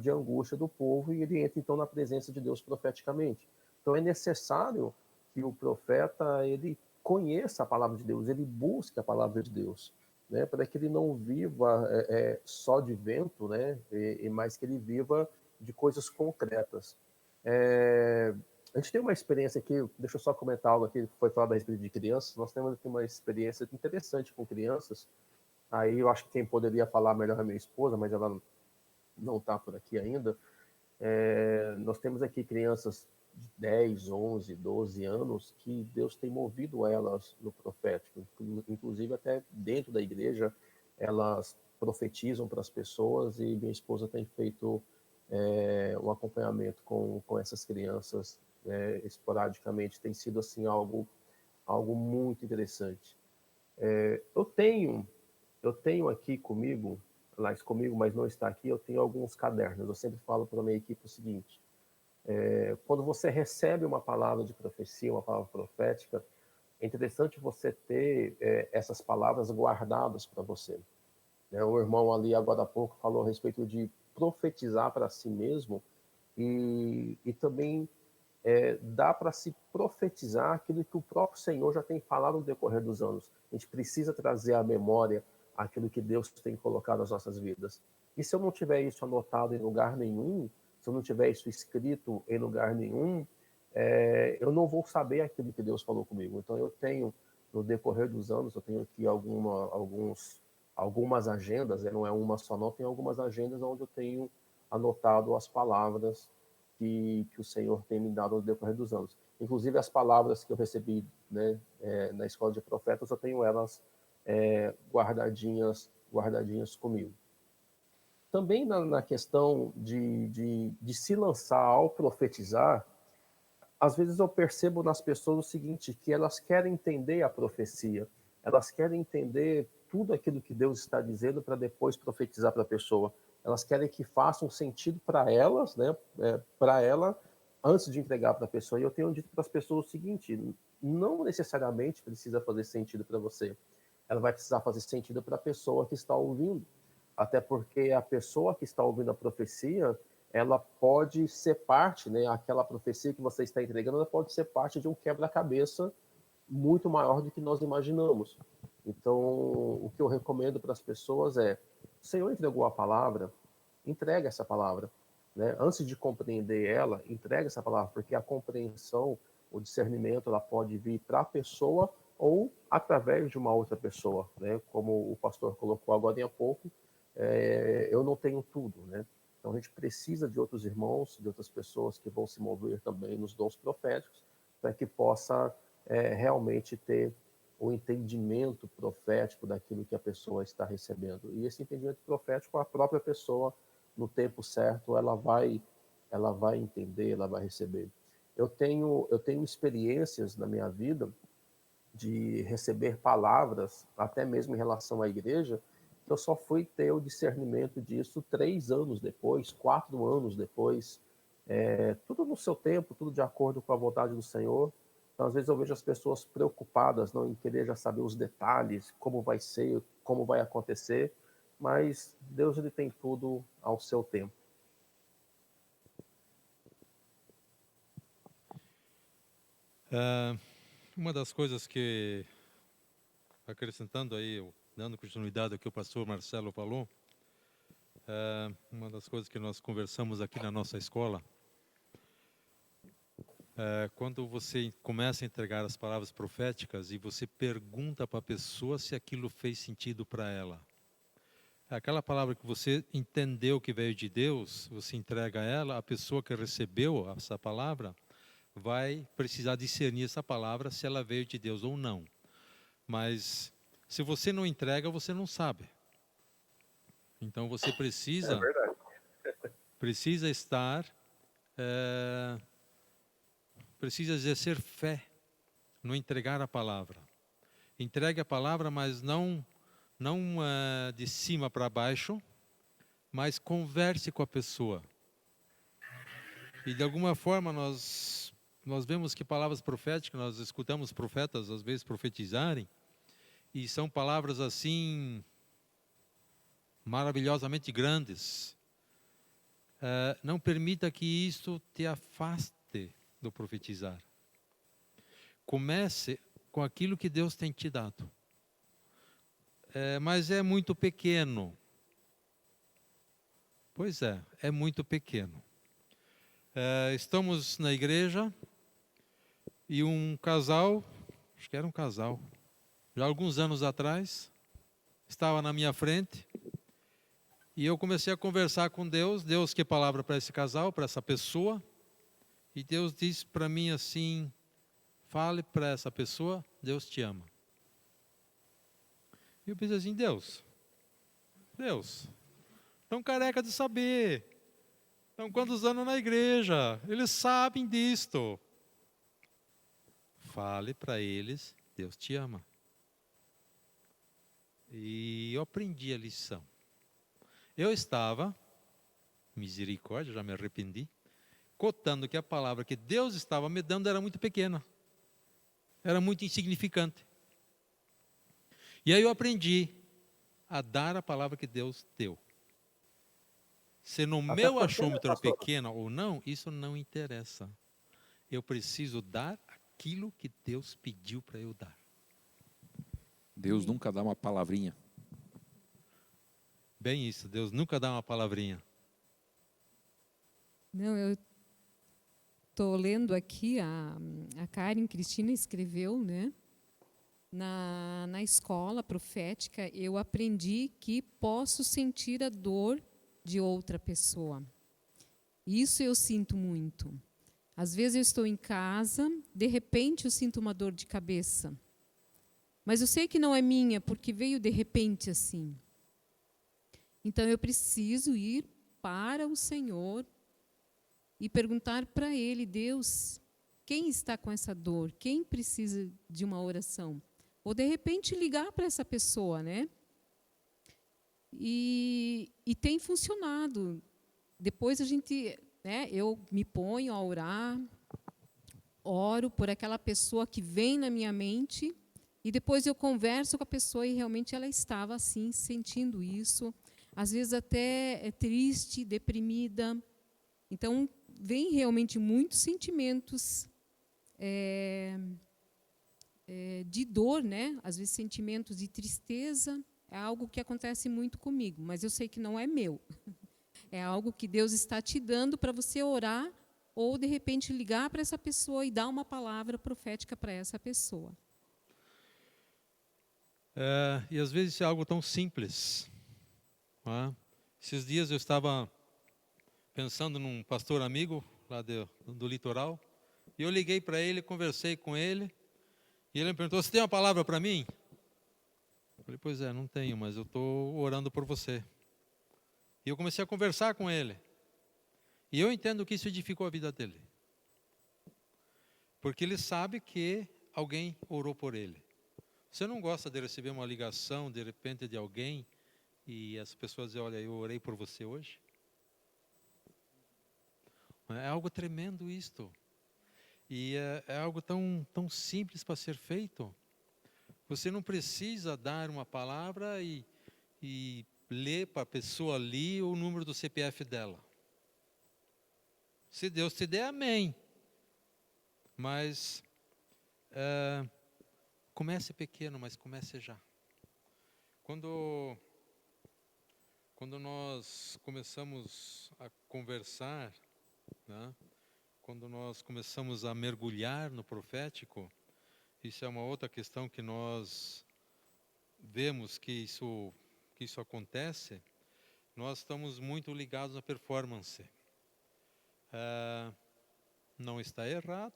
de angústia do povo, e ele entra então na presença de Deus profeticamente. Então é necessário que o profeta ele conheça a palavra de Deus, ele busque a palavra de Deus, para que ele não viva só de vento, mas que ele viva de coisas concretas. A gente tem uma experiência aqui, deixa eu só comentar algo aqui, foi falado a respeito de crianças, nós temos aqui uma experiência interessante com crianças. Aí eu acho que quem poderia falar melhor é a minha esposa, mas ela não está por aqui ainda. Nós temos aqui crianças de 10, 11, 12 anos que Deus tem movido elas no profético. Inclusive até dentro da igreja, elas profetizam para as pessoas e minha esposa tem feito um acompanhamento com essas crianças esporadicamente. Tem sido assim algo muito interessante. Eu tenho aqui comigo, mas não está aqui, eu tenho alguns cadernos. Eu sempre falo para a minha equipe o seguinte, quando você recebe uma palavra de profecia, uma palavra profética, é interessante você ter essas palavras guardadas para você. O irmão ali agora há pouco falou a respeito de profetizar para si mesmo e também dá para se profetizar aquilo que o próprio Senhor já tem falado no decorrer dos anos. A gente precisa trazer à memória aquilo que Deus tem colocado nas nossas vidas. E se eu não tiver isso anotado em lugar nenhum, se eu não tiver isso escrito em lugar nenhum, eu não vou saber aquilo que Deus falou comigo. Então eu tenho, no decorrer dos anos, eu tenho aqui algumas agendas, não é uma só não, tem algumas agendas onde eu tenho anotado as palavras que o Senhor tem me dado no decorrer dos anos. Inclusive as palavras que eu recebi, né, na escola de profetas, eu tenho elas guardadinhas comigo. Também na questão de se lançar ao profetizar, às vezes eu percebo nas pessoas o seguinte, que elas querem entender a profecia, elas querem entender tudo aquilo que Deus está dizendo para depois profetizar para a pessoa. Elas querem que faça um sentido para elas, né, para ela, antes de entregar para a pessoa. E eu tenho dito para as pessoas o seguinte, não necessariamente precisa fazer sentido para você. Ela vai precisar fazer sentido para a pessoa que está ouvindo. Até porque a pessoa que está ouvindo a profecia, ela pode ser parte, né, aquela profecia que você está entregando, ela pode ser parte de um quebra-cabeça muito maior do que nós imaginamos. Então, o que eu recomendo para as pessoas é, o Senhor entregou a palavra, entrega essa palavra. Né? Antes de compreender ela, entrega essa palavra, porque a compreensão, o discernimento, ela pode vir para a pessoa ou através de uma outra pessoa. Né? Como o pastor colocou agora há pouco, eu não tenho tudo, né? Então a gente precisa de outros irmãos, de outras pessoas que vão se mover também nos dons proféticos, para que possa realmente ter o entendimento profético daquilo que a pessoa está recebendo. E esse entendimento profético, a própria pessoa, no tempo certo, ela vai entender, ela vai receber. Eu tenho experiências na minha vida de receber palavras, até mesmo em relação à igreja, que eu só fui ter o discernimento disso 3 anos depois, 4 anos depois, tudo no seu tempo, tudo de acordo com a vontade do Senhor. Então, às vezes eu vejo as pessoas preocupadas, não em querer já saber os detalhes, como vai ser, como vai acontecer, mas Deus ele tem tudo ao seu tempo. Uma das coisas que, acrescentando aí, dando continuidade ao que o pastor Marcelo falou, uma das coisas que nós conversamos aqui na nossa escola, quando você começa a entregar as palavras proféticas e você pergunta para a pessoa se aquilo fez sentido para ela. Aquela palavra que você entendeu que veio de Deus, você entrega a ela, a pessoa que recebeu essa palavra vai precisar discernir essa palavra se ela veio de Deus ou não. Mas se você não entrega, você não sabe. Então você precisa estar, precisa exercer fé no entregar a palavra. Entregue a palavra, mas não de cima para baixo, mas converse com a pessoa. E de alguma forma nós vemos que palavras proféticas, nós escutamos profetas às vezes profetizarem, e são palavras assim maravilhosamente grandes. Não permita que isso te afaste do profetizar. Comece com aquilo que Deus tem te dado. Mas é muito pequeno. Pois é muito pequeno. Estamos na igreja e um casal, acho que era um casal, já alguns anos atrás, estava na minha frente e eu comecei a conversar com Deus. Deus, que palavra para esse casal, para essa pessoa? E Deus disse para mim assim, fale para essa pessoa, Deus te ama. E eu pensei assim, Deus, estão careca de saber. Estão quantos anos na igreja? Eles sabem disto. Fale para eles, Deus te ama. E eu aprendi a lição. Eu estava, misericórdia, já me arrependi, cotando que a palavra que Deus estava me dando era muito pequena. Era muito insignificante. E aí eu aprendi a dar a palavra que Deus deu. Se no meu achômetro é pequena ou não, isso não interessa. Eu preciso dar aquilo que Deus pediu para eu dar. Deus nunca dá uma palavrinha. Bem isso, Deus nunca dá uma palavrinha. Não, eu estou lendo aqui, a Karen Cristina escreveu, né? Na escola profética, eu aprendi que posso sentir a dor de outra pessoa. Isso eu sinto muito. Às vezes eu estou em casa, de repente eu sinto uma dor de cabeça. Mas eu sei que não é minha, porque veio de repente assim. Então eu preciso ir para o Senhor e perguntar para Ele: Deus, quem está com essa dor? Quem precisa de uma oração? Ou de repente ligar para essa pessoa, né? E tem funcionado. Depois a gente, né, eu me ponho a orar, oro por aquela pessoa que vem na minha mente, e depois eu converso com a pessoa e realmente ela estava assim, sentindo isso, às vezes até triste, deprimida. Então, vem realmente muitos sentimentos de dor, né? Às vezes sentimentos de tristeza, é algo que acontece muito comigo, mas eu sei que não é meu. É algo que Deus está te dando para você orar, ou de repente ligar para essa pessoa e dar uma palavra profética para essa pessoa. E às vezes é algo tão simples. Não é? Esses dias eu estava pensando num pastor amigo lá do litoral, e eu liguei para ele, conversei com ele, e ele me perguntou: você tem uma palavra para mim? Eu falei: pois é, não tenho, mas eu estou orando por você. E eu comecei a conversar com ele. E eu entendo que isso edificou a vida dele. Porque ele sabe que alguém orou por ele. Você não gosta de receber uma ligação, de repente, de alguém, e as pessoas dizem: olha, eu orei por você hoje? É algo tremendo isto. E é algo tão simples para ser feito. Você não precisa dar uma palavra e ler para a pessoa ali o número do CPF dela. Se Deus te der, amém. Mas comece pequeno, mas comece já. Quando nós começamos a conversar, né, quando nós começamos a mergulhar no profético, isso é uma outra questão que nós vemos que isso acontece. Nós estamos muito ligados na performance. Não está errado,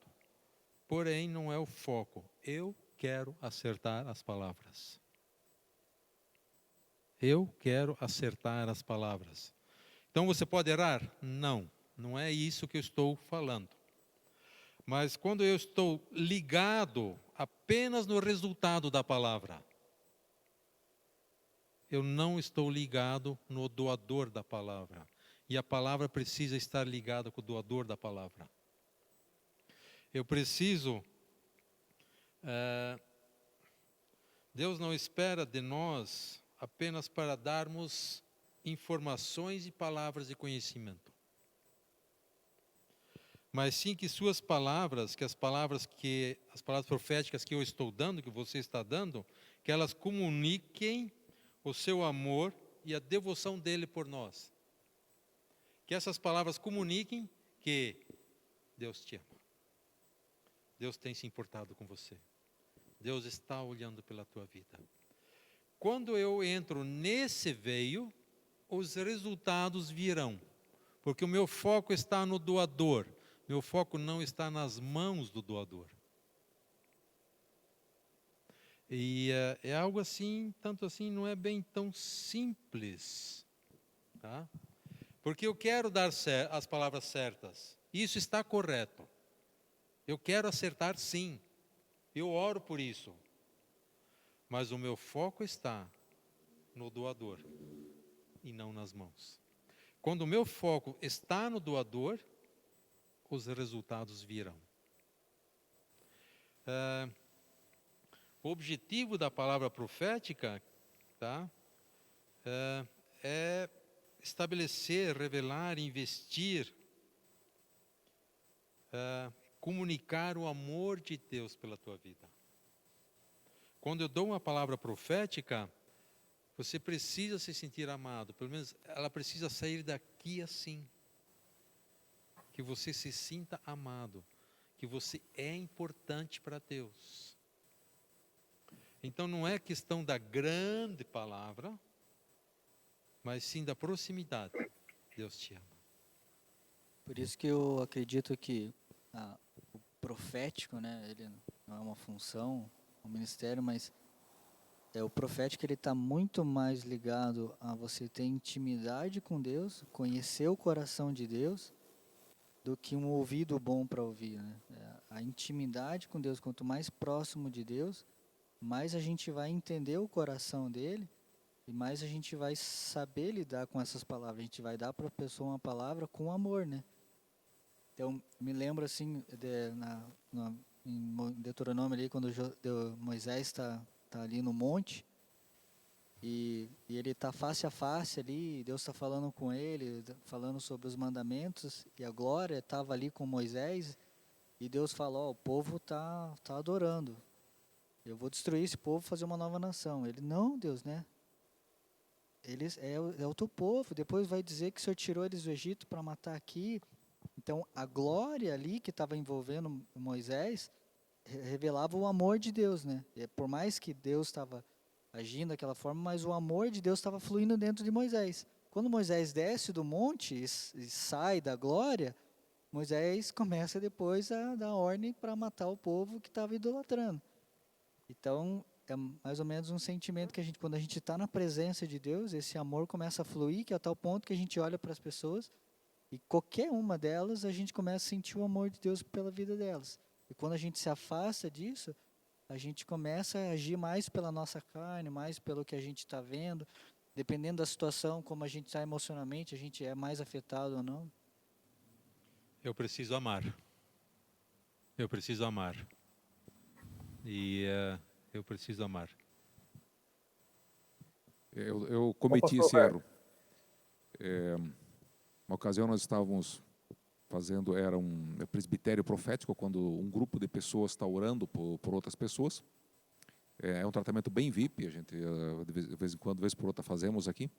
porém não é o foco. Eu quero acertar as palavras. Eu quero acertar as palavras. Então você pode errar? Não, não é isso que eu estou falando. Mas quando eu estou ligado apenas no resultado da palavra, eu não estou ligado no doador da palavra. E a palavra precisa estar ligada com o doador da palavra. Eu preciso... Deus não espera de nós apenas para darmos informações e palavras de conhecimento. Mas sim que suas palavras, as palavras proféticas que eu estou dando, que você está dando, que elas comuniquem o seu amor e a devoção dele por nós. Que essas palavras comuniquem que Deus te ama. Deus tem se importado com você. Deus está olhando pela tua vida. Quando eu entro nesse veio, os resultados virão. Porque o meu foco está no doador. Meu foco não está nas mãos do doador. E é algo assim, tanto assim, não é bem tão simples. Tá? Porque eu quero dar as palavras certas. Isso está correto. Eu quero acertar, sim. Eu oro por isso. Mas o meu foco está no doador e não nas mãos. Quando o meu foco está no doador, os resultados virão. O objetivo da palavra profética, tá, é estabelecer, revelar, investir, comunicar o amor de Deus pela tua vida. Quando eu dou uma palavra profética, você precisa se sentir amado. Pelo menos ela precisa sair daqui assim. que você se sinta amado, que você é importante para Deus. Então não é questão da grande palavra, mas sim da proximidade. Deus te ama. Por isso que eu acredito que o profético, né, ele não é uma função, um ministério, mas o profético ele está muito mais ligado a você ter intimidade com Deus, conhecer o coração de Deus, do que um ouvido bom para ouvir, né? A intimidade com Deus, quanto mais próximo de Deus, mais a gente vai entender o coração dele e mais a gente vai saber lidar com essas palavras. A gente vai dar para a pessoa uma palavra com amor, né? Então, me lembro assim, em Deuteronômio ali, quando Moisés está ali no monte, e ele está face a face ali, Deus está falando com ele, falando sobre os mandamentos, e a glória estava ali com Moisés, e Deus falou, o povo tá adorando, eu vou destruir esse povo e fazer uma nova nação. Ele, não, Deus, né? Eles é o teu povo, depois vai dizer que o Senhor tirou eles do Egito para matar aqui. Então, a glória ali que estava envolvendo Moisés revelava o amor de Deus, né? E por mais que Deus estava agindo daquela forma, mas o amor de Deus estava fluindo dentro de Moisés. Quando Moisés desce do monte e sai da glória, Moisés começa depois a dar ordem para matar o povo que estava idolatrando. Então, é mais ou menos um sentimento que quando a gente está na presença de Deus, esse amor começa a fluir, que é a tal ponto que a gente olha para as pessoas e qualquer uma delas, a gente começa a sentir o amor de Deus pela vida delas. E quando a gente se afasta disso, a gente começa a agir mais pela nossa carne, mais pelo que a gente está vendo. Dependendo da situação, como a gente está emocionalmente, a gente é mais afetado ou não. Eu preciso amar. Eu preciso amar. E eu preciso amar. Eu cometi esse erro. Uma ocasião nós estávamos fazendo, era um presbitério profético, quando um grupo de pessoas está orando por outras pessoas. É um tratamento bem VIP, a gente de vez em quando, vez por outra, fazemos aqui.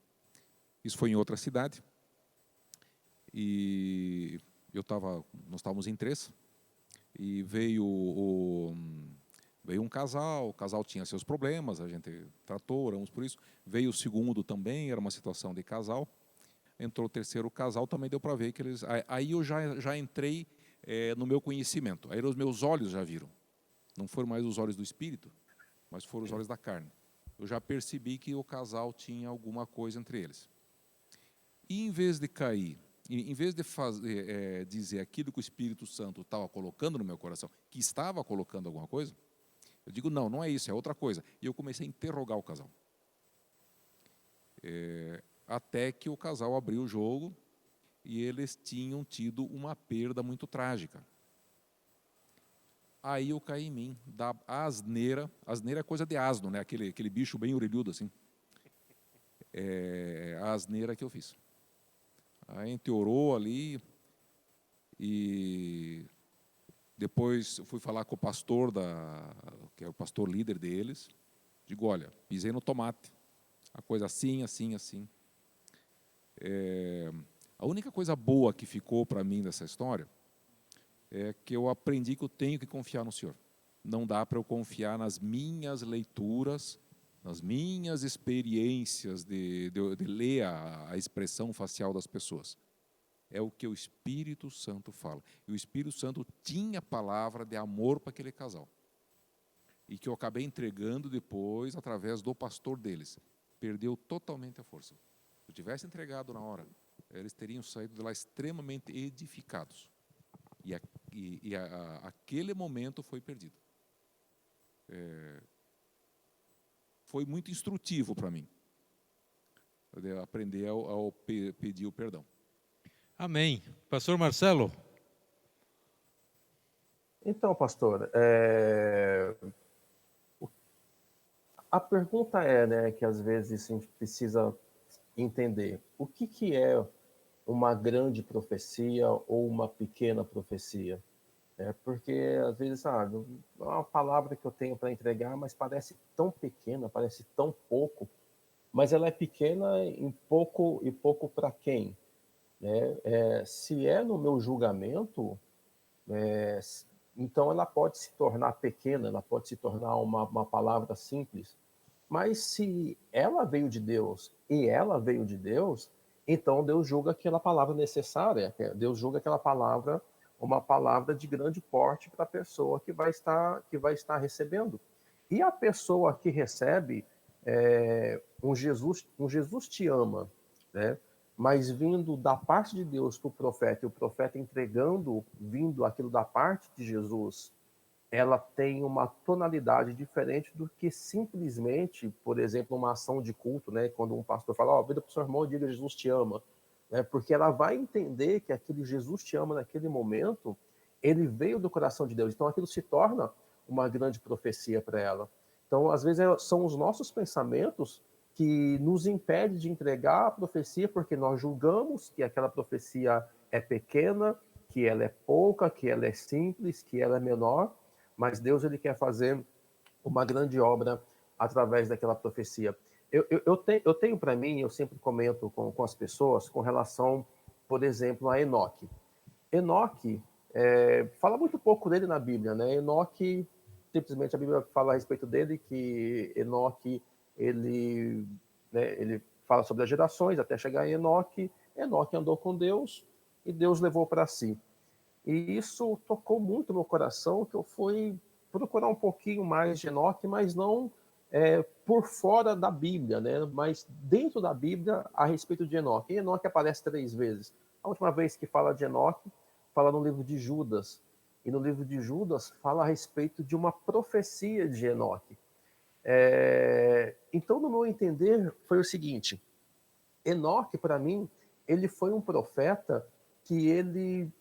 Isso foi em outra cidade. E nós estávamos em 3, e veio um casal, o casal tinha seus problemas, a gente tratou, oramos por isso. Veio o segundo também, era uma situação de casal. Entrou o terceiro casal, também deu para ver que eles... Aí eu já entrei no meu conhecimento, aí os meus olhos já viram. Não foram mais os olhos do Espírito, mas foram os olhos da carne. Eu já percebi que o casal tinha alguma coisa entre eles. E em vez de cair, em vez de dizer aquilo que o Espírito Santo estava colocando no meu coração, que estava colocando alguma coisa, eu digo, não é isso, é outra coisa. E eu comecei a interrogar o casal. Até que o casal abriu o jogo e eles tinham tido uma perda muito trágica. Aí eu caí em mim, da asneira. Asneira é coisa de asno, né? Aquele bicho bem orelhudo assim. A asneira que eu fiz. A gente orou ali e depois eu fui falar com o pastor, que é o pastor líder deles. Digo, olha, pisei no tomate. A coisa assim, assim, assim. A única coisa boa que ficou para mim dessa história é que eu aprendi que eu tenho que confiar no Senhor. Não dá para eu confiar nas minhas leituras, nas minhas experiências de ler a expressão facial das pessoas. É o que o Espírito Santo fala. E o Espírito Santo tinha palavra de amor para aquele casal. E que eu acabei entregando depois através do pastor deles. Perdeu totalmente a força. Se eu tivesse entregado na hora, eles teriam saído de lá extremamente edificados. E aquele momento foi perdido. Foi muito instrutivo para mim. Aprender ao pedir o perdão. Amém. Pastor Marcelo? Então, pastor, a pergunta né, que às vezes a gente precisa entender. O que é uma grande profecia ou uma pequena profecia? Porque, às vezes, é uma palavra que eu tenho para entregar, mas parece tão pequena, parece tão pouco, mas ela é pequena em pouco e pouco para quem? né? Se é no meu julgamento, é, então ela pode se tornar pequena, ela pode se tornar uma palavra simples. Mas se ela veio de Deus e ela veio de Deus, então Deus julga aquela palavra necessária, Deus julga aquela palavra uma palavra de grande porte para a pessoa que vai estar recebendo. E a pessoa que recebe um Jesus te ama, né? Mas vindo da parte de Deus para o profeta, e o profeta entregando, vindo aquilo da parte de Jesus, ela tem uma tonalidade diferente do que simplesmente, por exemplo, uma ação de culto, né? Quando um pastor fala, ó, vira para o seu irmão e diga Jesus te ama, né? Porque ela vai entender que aquele Jesus te ama naquele momento, ele veio do coração de Deus. Então aquilo se torna uma grande profecia para ela. Então, às vezes, são os nossos pensamentos que nos impede de entregar a profecia, porque nós julgamos que aquela profecia é pequena, que ela é pouca, que ela é simples, que ela é menor, mas Deus ele quer fazer uma grande obra através daquela profecia. Eu tenho para mim, eu sempre comento com as pessoas com relação, por exemplo, a Enoque. Enoque, fala muito pouco dele na Bíblia, né? Enoque, simplesmente a Bíblia fala a respeito dele que Enoque, ele fala sobre as gerações até chegar em Enoque. Enoque andou com Deus e Deus levou para si. E isso tocou muito no coração, que eu fui procurar um pouquinho mais de Enoque, mas não por fora da Bíblia, né? Mas dentro da Bíblia a respeito de Enoque. E Enoque aparece 3 vezes. A última vez que fala de Enoque, fala no livro de Judas. E no livro de Judas fala a respeito de uma profecia de Enoque. Então, no meu entender, foi o seguinte: Enoque, para mim, ele foi um profeta que ele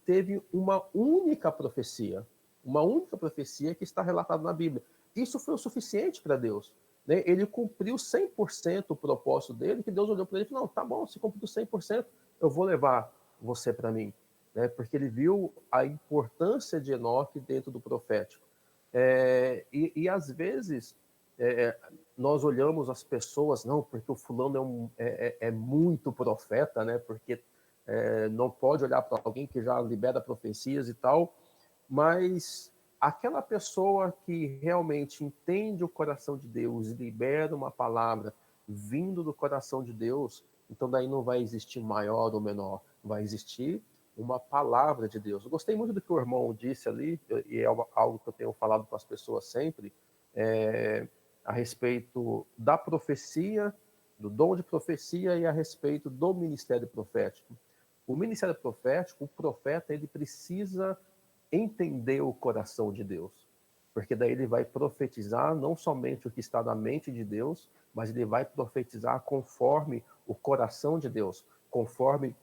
teve uma única profecia que está relatada na Bíblia. Isso foi o suficiente para Deus. Né? Ele cumpriu 100% o propósito dele, que Deus olhou para ele e falou, não, tá bom, se cumpriu 100%, eu vou levar você para mim. Né? Porque ele viu a importância de Enoque dentro do profético. E às vezes, nós olhamos as pessoas, não, porque o fulano é muito profeta, né? Porque não pode olhar para alguém que já libera profecias e tal, mas aquela pessoa que realmente entende o coração de Deus e libera uma palavra vindo do coração de Deus, então daí não vai existir maior ou menor, vai existir uma palavra de Deus. Eu gostei muito do que o irmão disse ali, e é algo que eu tenho falado com as pessoas sempre, a respeito da profecia, do dom de profecia e a respeito do ministério profético. O ministério profético, o profeta, ele precisa entender o coração de Deus, porque daí ele vai profetizar não somente o que está na mente de Deus, mas ele vai profetizar conforme o coração de Deus, conforme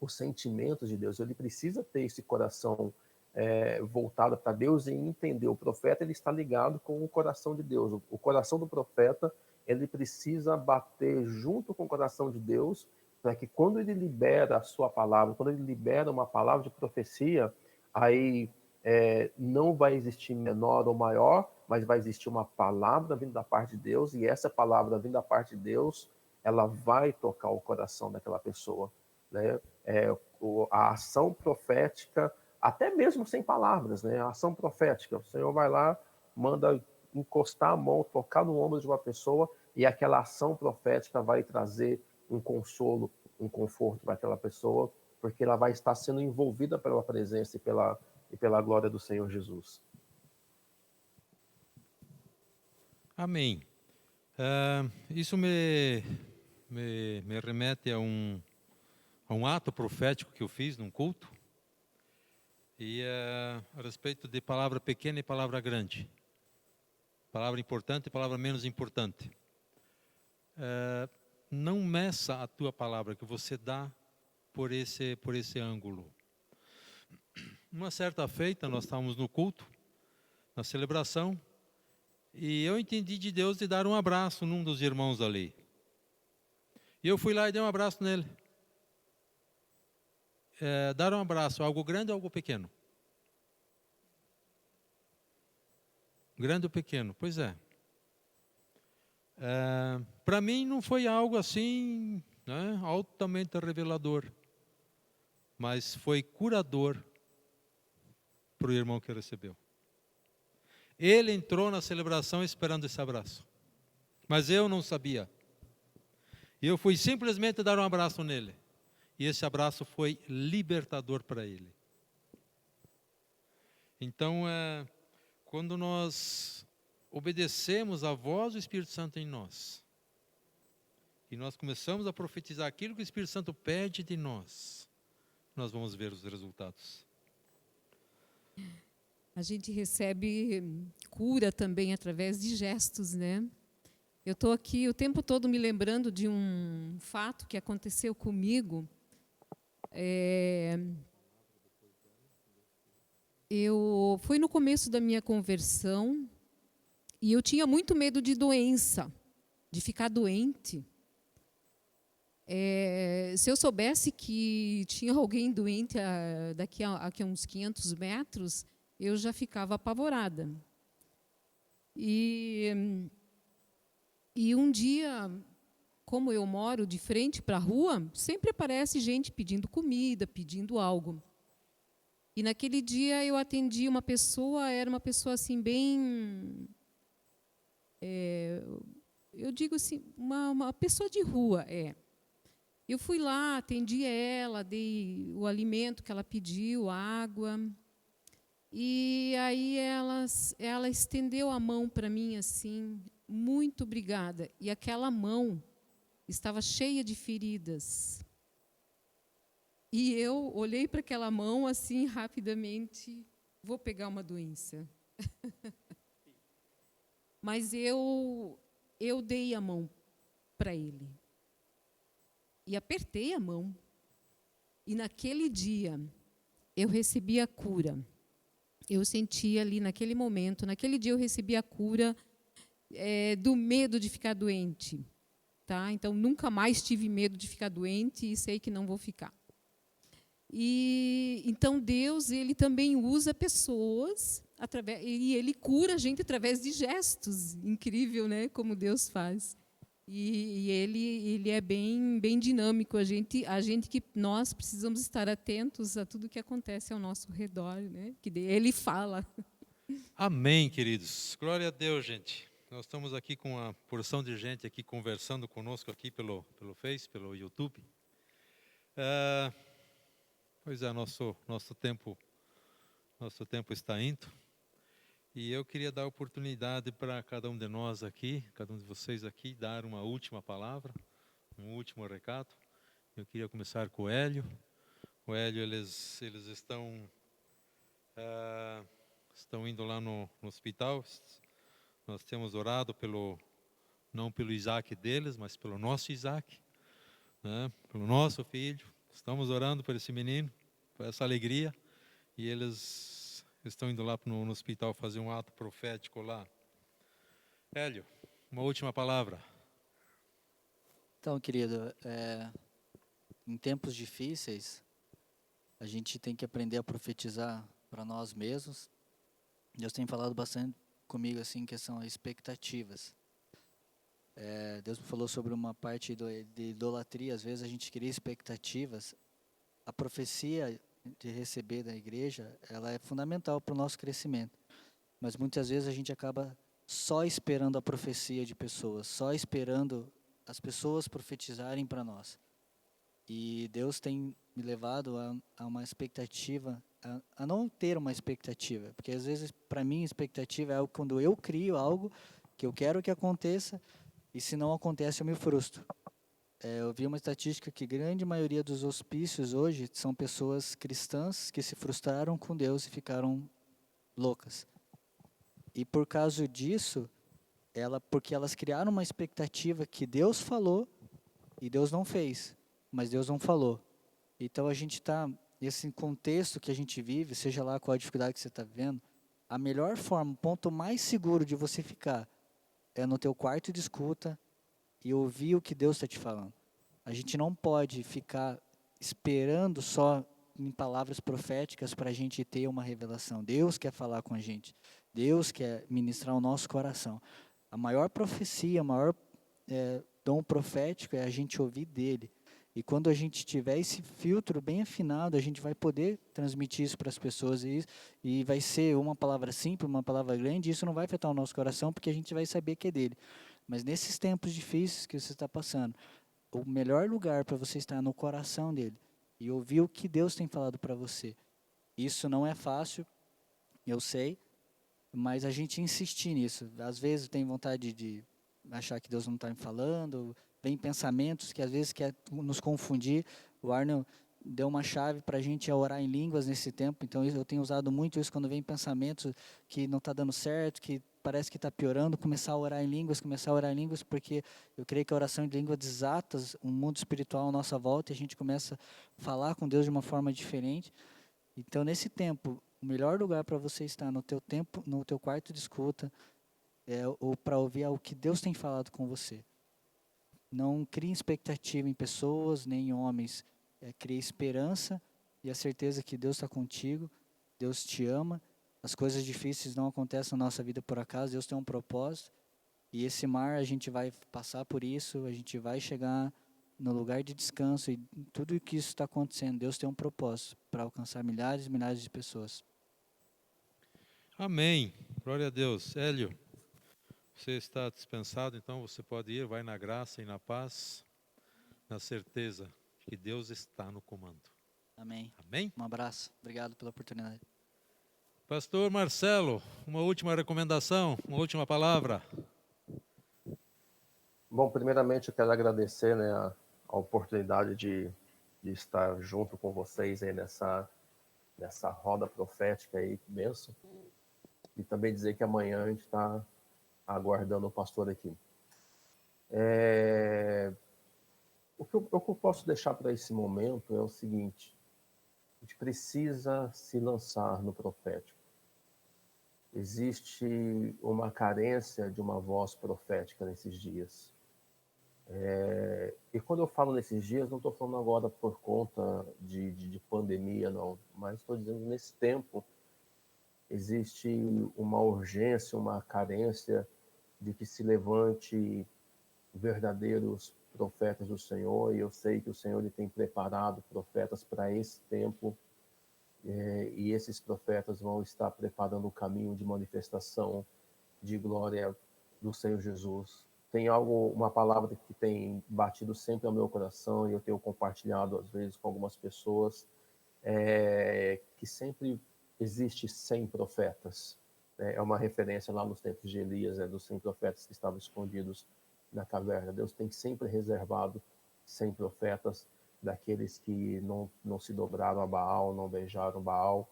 os sentimentos de Deus. Ele precisa ter esse coração voltado para Deus e entender. O profeta ele está ligado com o coração de Deus. O coração do profeta ele precisa bater junto com o coração de Deus, para que quando ele libera a sua palavra, quando ele libera uma palavra de profecia, aí não vai existir menor ou maior, mas vai existir uma palavra vindo da parte de Deus, e essa palavra vindo da parte de Deus, ela vai tocar o coração daquela pessoa. Né? A ação profética, até mesmo sem palavras, né? A ação profética, o Senhor vai lá, manda encostar a mão, tocar no ombro de uma pessoa, e aquela ação profética vai trazer um consolo, um conforto para aquela pessoa, porque ela vai estar sendo envolvida pela presença e pela glória do Senhor Jesus. Amém. Isso me remete a um ato profético que eu fiz num culto, e a respeito de palavra pequena e palavra grande, palavra importante e palavra menos importante. Não meça a tua palavra que você dá por esse ângulo. Uma certa feita, nós estávamos no culto, na celebração, e eu entendi de Deus de dar um abraço num dos irmãos ali. E eu fui lá e dei um abraço nele. Dar um abraço, algo grande ou algo pequeno? Grande ou pequeno? Pois é. Para mim não foi algo assim, né, altamente revelador. mas foi curador para o irmão que recebeu. Ele entrou na celebração esperando esse abraço, mas eu não sabia. E eu fui simplesmente dar um abraço nele. E esse abraço foi libertador para ele. Então, quando nós obedecemos à voz do Espírito Santo em nós, e nós começamos a profetizar aquilo que o Espírito Santo pede de nós, nós vamos ver os resultados. A gente recebe cura também através de gestos, né? Eu estou aqui o tempo todo me lembrando de um fato que aconteceu comigo. Eu fui no começo da minha conversão e eu tinha muito medo de doença, de ficar doente. Se eu soubesse que tinha alguém doente daqui a uns 500 metros, eu já ficava apavorada. E um dia, como eu moro de frente para a rua, sempre aparece gente pedindo comida, pedindo algo. E naquele dia eu atendi uma pessoa, era uma pessoa assim bem... eu digo assim, uma pessoa de rua, Eu fui lá, atendi ela, dei o alimento que ela pediu, água. E aí ela estendeu a mão para mim assim, muito obrigada. E aquela mão estava cheia de feridas. E eu olhei para aquela mão assim, rapidamente, vou pegar uma doença. Mas eu dei a mão para ele. E apertei a mão. E naquele dia, eu recebi a cura. Eu senti ali naquele momento, naquele dia eu recebi a cura do medo de ficar doente. Tá? Então, nunca mais tive medo de ficar doente e sei que não vou ficar. E então, Deus, Ele também usa pessoas, e Ele cura a gente através de gestos. Incrível, né? Como Deus faz. E ele é bem dinâmico. Nós precisamos estar atentos a tudo que acontece ao nosso redor, né? Que Ele fala. Amém, queridos. Glória a Deus, gente. Nós estamos aqui com uma porção de gente aqui conversando conosco aqui pelo Face, pelo YouTube. Pois é, nosso tempo está indo. E eu queria dar oportunidade para cada um de nós aqui, cada um de vocês aqui, dar uma última palavra, um último recado. Eu queria começar com o Hélio. O Hélio, eles estão indo lá no hospital. Nós temos orado não pelo Isaac deles, mas pelo nosso Isaac, né? Pelo nosso filho. Estamos orando por esse menino, por essa alegria. E eles estão indo lá no hospital fazer um ato profético lá. Hélio, uma última palavra. Então, querido, em tempos difíceis, a gente tem que aprender a profetizar para nós mesmos. Deus tem falado bastante comigo assim, que são expectativas. Deus me falou sobre uma parte de idolatria. Às vezes a gente cria expectativas. A profecia de receber da igreja, ela é fundamental para o nosso crescimento. Mas muitas vezes a gente acaba só esperando a profecia de pessoas, só esperando as pessoas profetizarem para nós. E Deus tem me levado a uma expectativa, a não ter uma expectativa. Porque às vezes, para mim, expectativa é algo quando eu crio algo que eu quero que aconteça, e se não acontece eu me frustro. Eu vi uma estatística que a grande maioria dos hospícios hoje são pessoas cristãs que se frustraram com Deus e ficaram loucas. E por causa disso, porque elas criaram uma expectativa que Deus falou e Deus não fez, mas Deus não falou. Então a gente está, nesse contexto que a gente vive, seja lá qual a dificuldade que você está vivendo, a melhor forma, o ponto mais seguro de você ficar é no teu quarto de escuta, e ouvir o que Deus está te falando. A gente não pode ficar esperando só em palavras proféticas para a gente ter uma revelação. Deus quer falar com a gente. Deus quer ministrar o nosso coração. A maior profecia, o maior dom profético é a gente ouvir dele. E quando a gente tiver esse filtro bem afinado, a gente vai poder transmitir isso para as pessoas e vai ser uma palavra simples, uma palavra grande, e isso não vai afetar o nosso coração, porque a gente vai saber que é dele. Mas nesses tempos difíceis que você está passando, o melhor lugar para você estar é no coração dele e ouvir o que Deus tem falado para você. Isso não é fácil, eu sei, mas a gente insistir nisso. Às vezes tem vontade de achar que Deus não está me falando, vem pensamentos que às vezes quer nos confundir. O Arno deu uma chave para a gente a orar em línguas nesse tempo, então eu tenho usado muito isso quando vem pensamentos que não está dando certo, que parece que está piorando, começar a orar em línguas, porque eu creio que a oração em línguas desatas um mundo espiritual à nossa volta e a gente começa a falar com Deus de uma forma diferente. Então, nesse tempo, o melhor lugar para você estar no teu tempo, no teu quarto de escuta, ou para ouvir o que Deus tem falado com você. Não crie expectativa em pessoas, nem em homens. Crie esperança e a certeza que Deus está contigo, Deus te ama. As coisas difíceis não acontecem na nossa vida por acaso, Deus tem um propósito. E esse mar, a gente vai passar por isso, a gente vai chegar no lugar de descanso e tudo o que isso está acontecendo, Deus tem um propósito para alcançar milhares e milhares de pessoas. Amém. Glória a Deus. Hélio, você está dispensado, então você pode ir, vai na graça e na paz, na certeza que Deus está no comando. Amém. Amém? Um abraço. Obrigado pela oportunidade. Pastor Marcelo, uma última recomendação, uma última palavra. Bom, primeiramente eu quero agradecer, né, a oportunidade de estar junto com vocês aí nessa roda profética aí, que benção. E também dizer que amanhã a gente está aguardando o pastor aqui. O que eu posso deixar para esse momento é o seguinte: a gente precisa se lançar no profético. Existe uma carência de uma voz profética nesses dias. E quando eu falo nesses dias, não estou falando agora por conta de pandemia, não, mas estou dizendo nesse tempo existe uma urgência, uma carência de que se levante verdadeiros profetas do Senhor, e eu sei que o Senhor ele tem preparado profetas para esse tempo, e esses profetas vão estar preparando o caminho de manifestação de glória do Senhor Jesus. Tem algo, uma palavra que tem batido sempre ao meu coração e eu tenho compartilhado às vezes com algumas pessoas, que sempre existe 100 profetas. É uma referência lá nos tempos de Elias, dos 100 profetas que estavam escondidos na caverna. Deus tem sempre reservado 100 profetas, daqueles que não se dobraram a Baal, não beijaram Baal.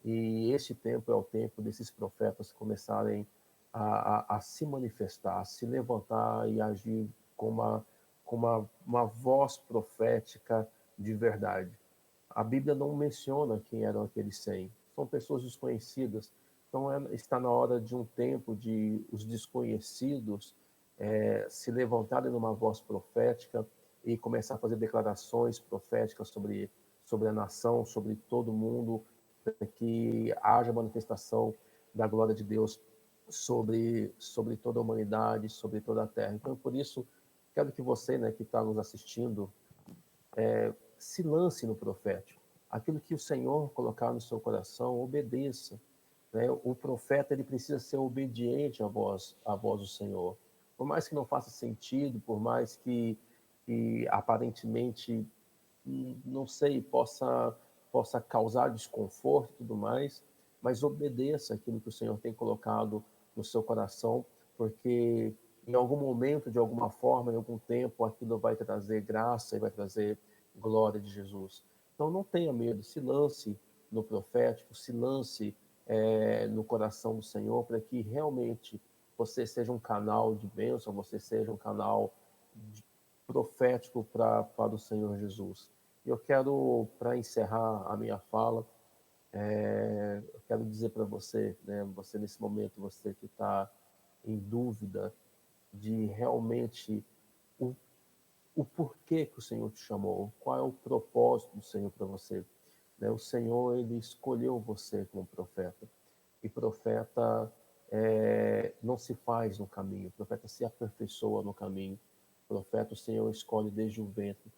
E esse tempo é o tempo desses profetas começarem a se manifestar, a se levantar e agir com uma voz profética de verdade. A Bíblia não menciona quem eram aqueles 100. São pessoas desconhecidas. Então está na hora de um tempo de os desconhecidos se levantarem numa voz profética e começar a fazer declarações proféticas sobre a nação, sobre todo mundo, para que haja manifestação da glória de Deus sobre toda a humanidade, sobre toda a terra. Então, por isso, quero que você, né, que está nos assistindo, se lance no profético. Aquilo que o Senhor colocar no seu coração, obedeça. Né? O profeta ele precisa ser obediente à voz do Senhor. Por mais que não faça sentido, por mais que aparentemente, não sei, possa causar desconforto e tudo mais, mas obedeça aquilo que o Senhor tem colocado no seu coração, porque em algum momento, de alguma forma, em algum tempo, aquilo vai trazer graça e vai trazer glória de Jesus. Então não tenha medo, se lance no profético, se lance no coração do Senhor, para que realmente você seja um canal de bênção, você seja um canal profético para o Senhor Jesus. E eu quero, para encerrar a minha fala, eu quero dizer para você, né, você nesse momento, você que está em dúvida de realmente o porquê que o Senhor te chamou, qual é o propósito do Senhor para você. Né? O Senhor, ele escolheu você como profeta. E profeta não se faz no caminho, profeta se aperfeiçoa no caminho. Profeta o Senhor escolhe desde o ventre.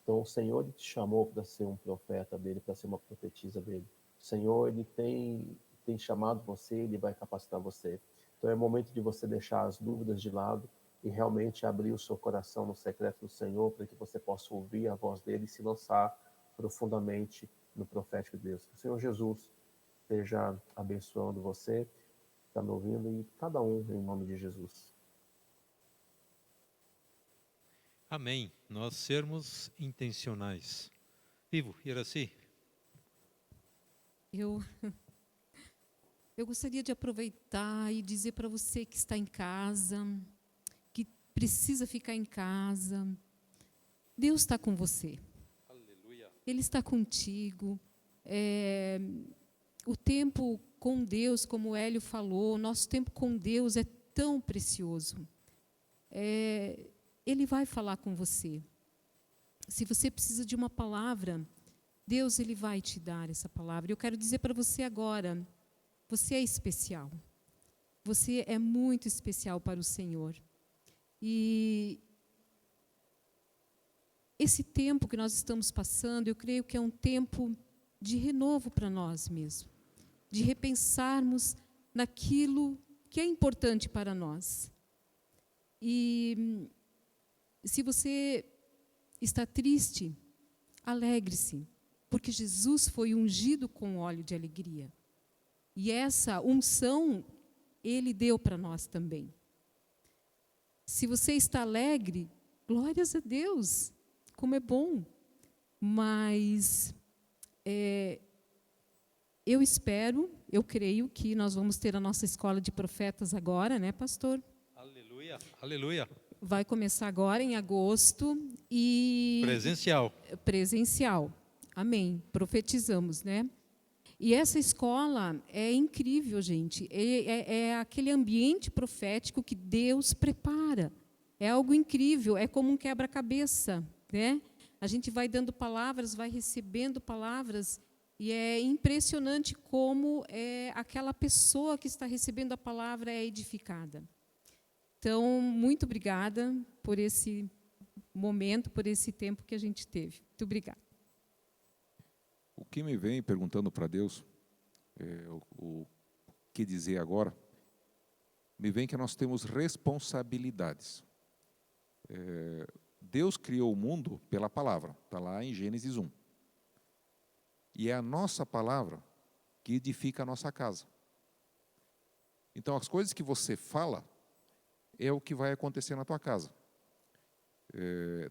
Então, o Senhor ele te chamou para ser um profeta dele, para ser uma profetisa dele. O Senhor ele tem chamado você, ele vai capacitar você. Então, é momento de você deixar as dúvidas de lado e realmente abrir o seu coração no secreto do Senhor, para que você possa ouvir a voz dele e se lançar profundamente no profético de Deus. Que o Senhor Jesus esteja abençoando você, está me ouvindo, e cada um em nome de Jesus. Amém. Nós sermos intencionais. Ivo, Iraci. Eu gostaria de aproveitar e dizer para você que está em casa, que precisa ficar em casa, Deus está com você. Aleluia. Ele está contigo. O tempo com Deus, como o Hélio falou, o nosso tempo com Deus é tão precioso. Ele vai falar com você. Se você precisa de uma palavra, Deus ele vai te dar essa palavra. Eu quero dizer para você agora, você é especial. Você é muito especial para o Senhor. E esse tempo que nós estamos passando, eu creio que é um tempo de renovo para nós mesmos, de repensarmos naquilo que é importante para nós. E se você está triste, alegre-se, porque Jesus foi ungido com óleo de alegria. E essa unção, Ele deu para nós também. Se você está alegre, glórias a Deus, como é bom. Mas eu espero, eu creio que nós vamos ter a nossa escola de profetas agora, né, pastor? Aleluia. Aleluia. Vai começar agora em agosto e presencial. Amém. Profetizamos, né? E essa escola é incrível, gente. É aquele ambiente profético que Deus prepara. É algo incrível, é como um quebra-cabeça, né? A gente vai dando palavras, vai recebendo palavras, e é impressionante como aquela pessoa que está recebendo a palavra é edificada. Então, muito obrigada por esse momento, por esse tempo que a gente teve. Muito obrigada. O que me vem perguntando para Deus, o que dizer agora, me vem que nós temos responsabilidades. Deus criou o mundo pela palavra, está lá em Gênesis 1. E é a nossa palavra que edifica a nossa casa. Então, as coisas que você fala é o que vai acontecer na tua casa.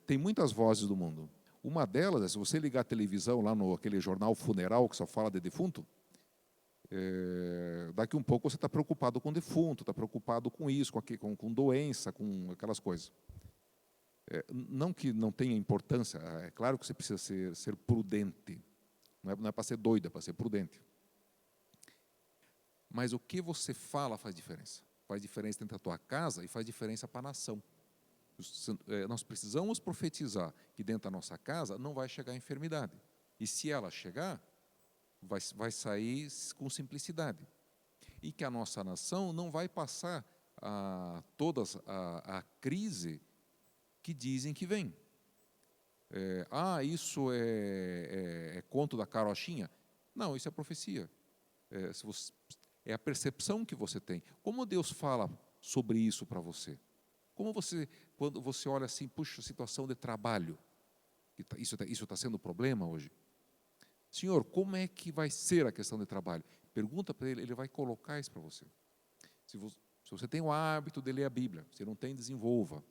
Tem muitas vozes do mundo. Uma delas é, se você ligar a televisão lá no aquele jornal funeral que só fala de defunto, daqui um pouco você está preocupado com defunto, está preocupado com isso, com doença, com aquelas coisas. Não que não tenha importância, é claro que você precisa ser prudente. Não é para ser doido, é para ser prudente. Mas o que você fala faz diferença. Faz diferença dentro da tua casa e faz diferença para a nação. Nós precisamos profetizar que dentro da nossa casa não vai chegar a enfermidade. E se ela chegar, vai sair com simplicidade. E que a nossa nação não vai passar a crise que dizem que vem. Isso é conto da carochinha? Não, isso é profecia. É a percepção que você tem. Como Deus fala sobre isso para você? Quando você olha assim, puxa, situação de trabalho, isso está sendo problema hoje? Senhor, como é que vai ser a questão de trabalho? Pergunta para ele vai colocar isso para você. Se você tem o hábito de ler a Bíblia, se não tem, desenvolva.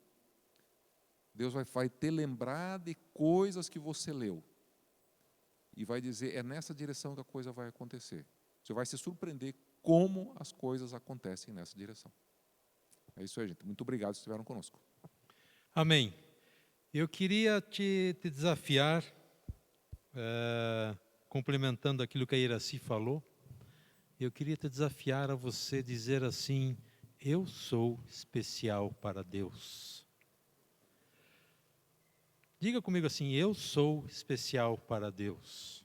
Deus vai te lembrar de coisas que você leu. E vai dizer, é nessa direção que a coisa vai acontecer. Você vai se surpreender como as coisas acontecem nessa direção. É isso aí, gente. Muito obrigado por estiveram conosco. Amém. Eu queria te desafiar, complementando aquilo que a Iraci falou, eu queria te desafiar a você dizer assim, eu sou especial para Deus. Diga comigo assim, eu sou especial para Deus.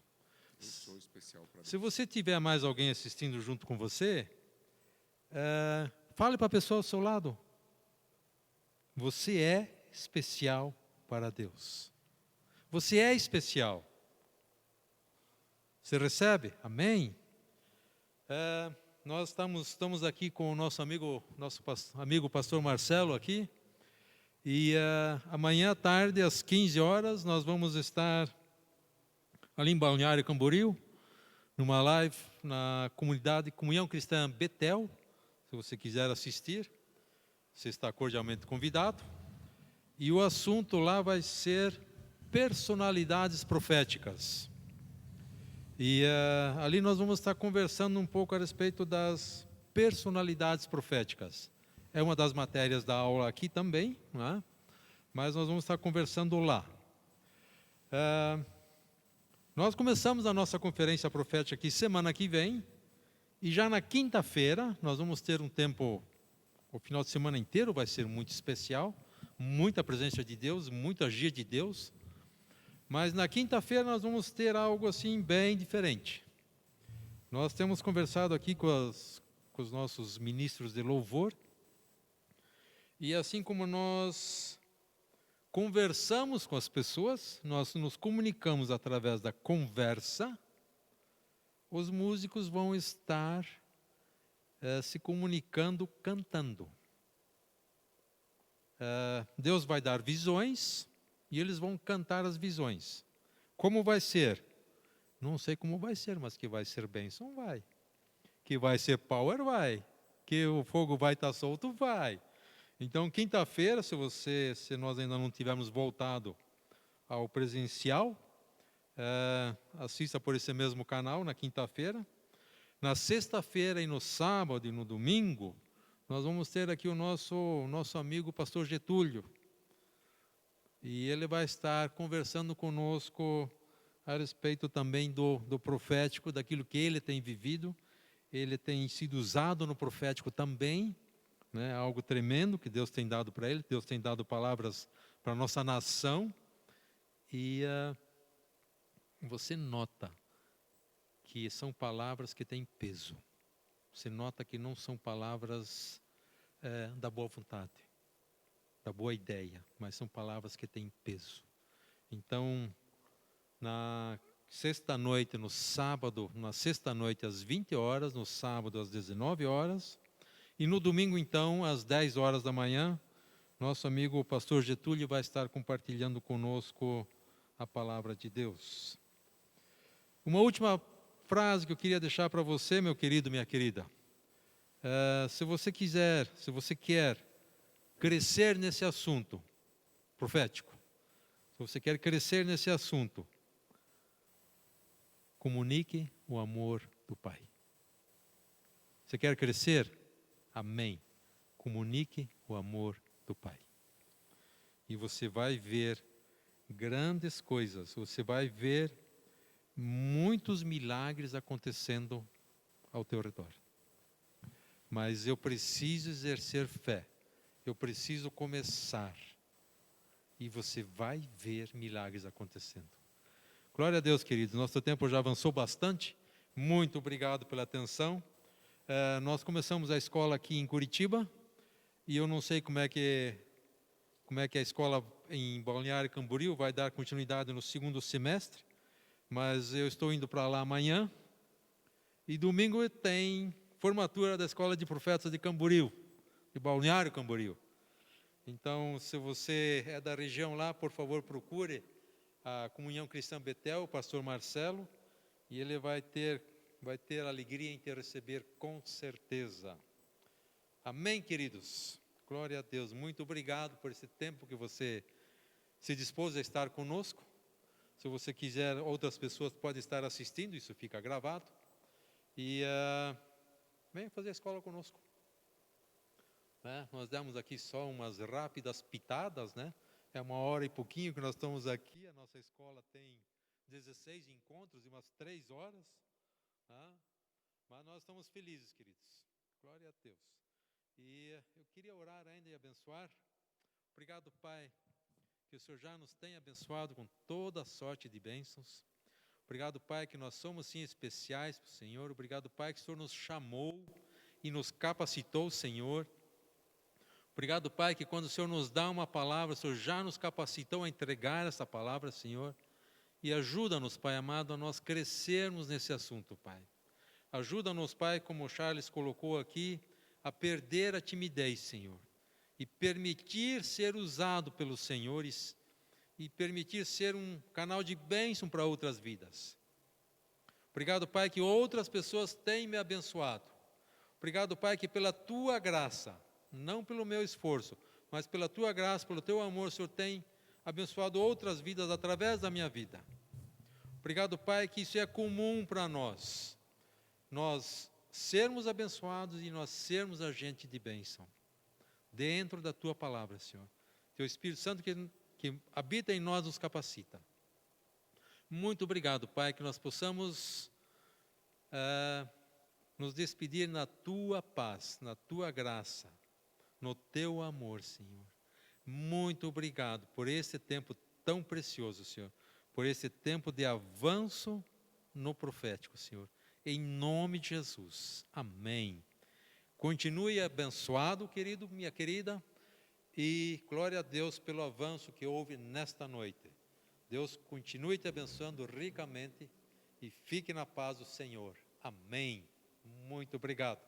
Eu sou especial para Deus. Se você tiver mais alguém assistindo junto com você, fale para a pessoa ao seu lado. Você é especial para Deus. Você é especial. Você recebe? Amém? Nós estamos aqui com o nosso amigo pastor Marcelo aqui. E amanhã à tarde, às 15 horas, nós vamos estar ali em Balneário Camboriú, numa live na comunidade Comunhão Cristã Betel. Se você quiser assistir, você está cordialmente convidado. E o assunto lá vai ser personalidades proféticas. E ali nós vamos estar conversando um pouco a respeito das personalidades proféticas. É uma das matérias da aula aqui também, né? Mas nós vamos estar conversando lá. Nós começamos a nossa conferência profética aqui semana que vem, e já na quinta-feira nós vamos ter um tempo, o final de semana inteiro vai ser muito especial, muita presença de Deus, muito agir de Deus. Mas na quinta-feira nós vamos ter algo assim bem diferente. Nós temos conversado aqui com os nossos ministros de louvor, e assim como nós conversamos com as pessoas, nós nos comunicamos através da conversa, os músicos vão estar se comunicando cantando. Deus vai dar visões, e eles vão cantar as visões. Como vai ser? Não sei como vai ser, mas que vai ser bênção, vai. Que vai ser power, vai. Que o fogo vai estar solto, vai. Então, quinta-feira, se nós ainda não tivermos voltado ao presencial, assista por esse mesmo canal na quinta-feira. Na sexta-feira e no sábado e no domingo, nós vamos ter aqui o nosso amigo pastor Getúlio. E ele vai estar conversando conosco a respeito também do profético, daquilo que ele tem vivido. Ele tem sido usado no profético também, né? Algo tremendo que Deus tem dado para ele. Deus tem dado palavras para a nossa nação. E você nota que são palavras que têm peso. Você nota que não são palavras da boa vontade, da boa ideia, mas são palavras que têm peso. Então, na sexta-noite, no sábado, na sexta-noite às 20 horas, no sábado às 19 horas, e no domingo, então, às 10 horas da manhã, nosso amigo o pastor Getúlio vai estar compartilhando conosco a palavra de Deus. Uma última frase que eu queria deixar para você, meu querido, minha querida. Se você quer crescer nesse assunto profético, se você quer crescer nesse assunto, comunique o amor do Pai. Você quer crescer? Amém. Comunique o amor do Pai. E você vai ver grandes coisas, você vai ver muitos milagres acontecendo ao teu redor. Mas eu preciso exercer fé. Eu preciso começar. E você vai ver milagres acontecendo. Glória a Deus, queridos. Nosso tempo já avançou bastante. Muito obrigado pela atenção. Nós começamos a escola aqui em Curitiba. E eu não sei como é que a escola em Balneário Camboriú vai dar continuidade no segundo semestre. Mas eu estou indo para lá amanhã. E domingo tem formatura da Escola de Profetas de Camboriú, de Balneário Camboriú. Então, se você é da região lá, por favor, procure a Comunhão Cristã Betel, o pastor Marcelo, e ele vai ter a alegria em te receber com certeza. Amém, queridos? Glória a Deus. Muito obrigado por esse tempo que você se dispôs a estar conosco. Se você quiser, outras pessoas podem estar assistindo, isso fica gravado. E venha fazer a escola conosco. Nós demos aqui só umas rápidas pitadas, né? É 1 hora e pouquinho que nós estamos aqui. A nossa escola tem 16 encontros e umas 3 horas. Mas nós estamos felizes, queridos. Glória a Deus. E eu queria orar ainda e abençoar. Obrigado, Pai, que o Senhor já nos tem abençoado com toda sorte de bênçãos. Obrigado, Pai, que nós somos sim especiais para o Senhor. Obrigado, Pai, que o Senhor nos chamou e nos capacitou, Senhor. Obrigado, Pai, que quando o Senhor nos dá uma palavra, o Senhor já nos capacitou a entregar essa palavra, Senhor. E ajuda-nos, Pai amado, a nós crescermos nesse assunto, Pai. Ajuda-nos, Pai, como o Charles colocou aqui, a perder a timidez, Senhor. E permitir ser usado pelos Senhores e permitir ser um canal de bênção para outras vidas. Obrigado, Pai, que outras pessoas têm me abençoado. Obrigado, Pai, que pela Tua graça, não pelo meu esforço, mas pela Tua graça, pelo Teu amor, o Senhor tem abençoado outras vidas através da minha vida. Obrigado, Pai, que isso é comum para nós. Nós sermos abençoados e nós sermos agente de bênção. Dentro da Tua palavra, Senhor. Teu Espírito Santo que habita em nós nos capacita. Muito obrigado, Pai, que nós possamos nos despedir na Tua paz, na Tua graça, no Teu amor, Senhor. Muito obrigado por esse tempo tão precioso, Senhor, por esse tempo de avanço no profético, Senhor. Em nome de Jesus. Amém. Continue abençoado, querido, minha querida, e glória a Deus pelo avanço que houve nesta noite. Deus continue te abençoando ricamente e fique na paz do Senhor. Amém. Muito obrigado.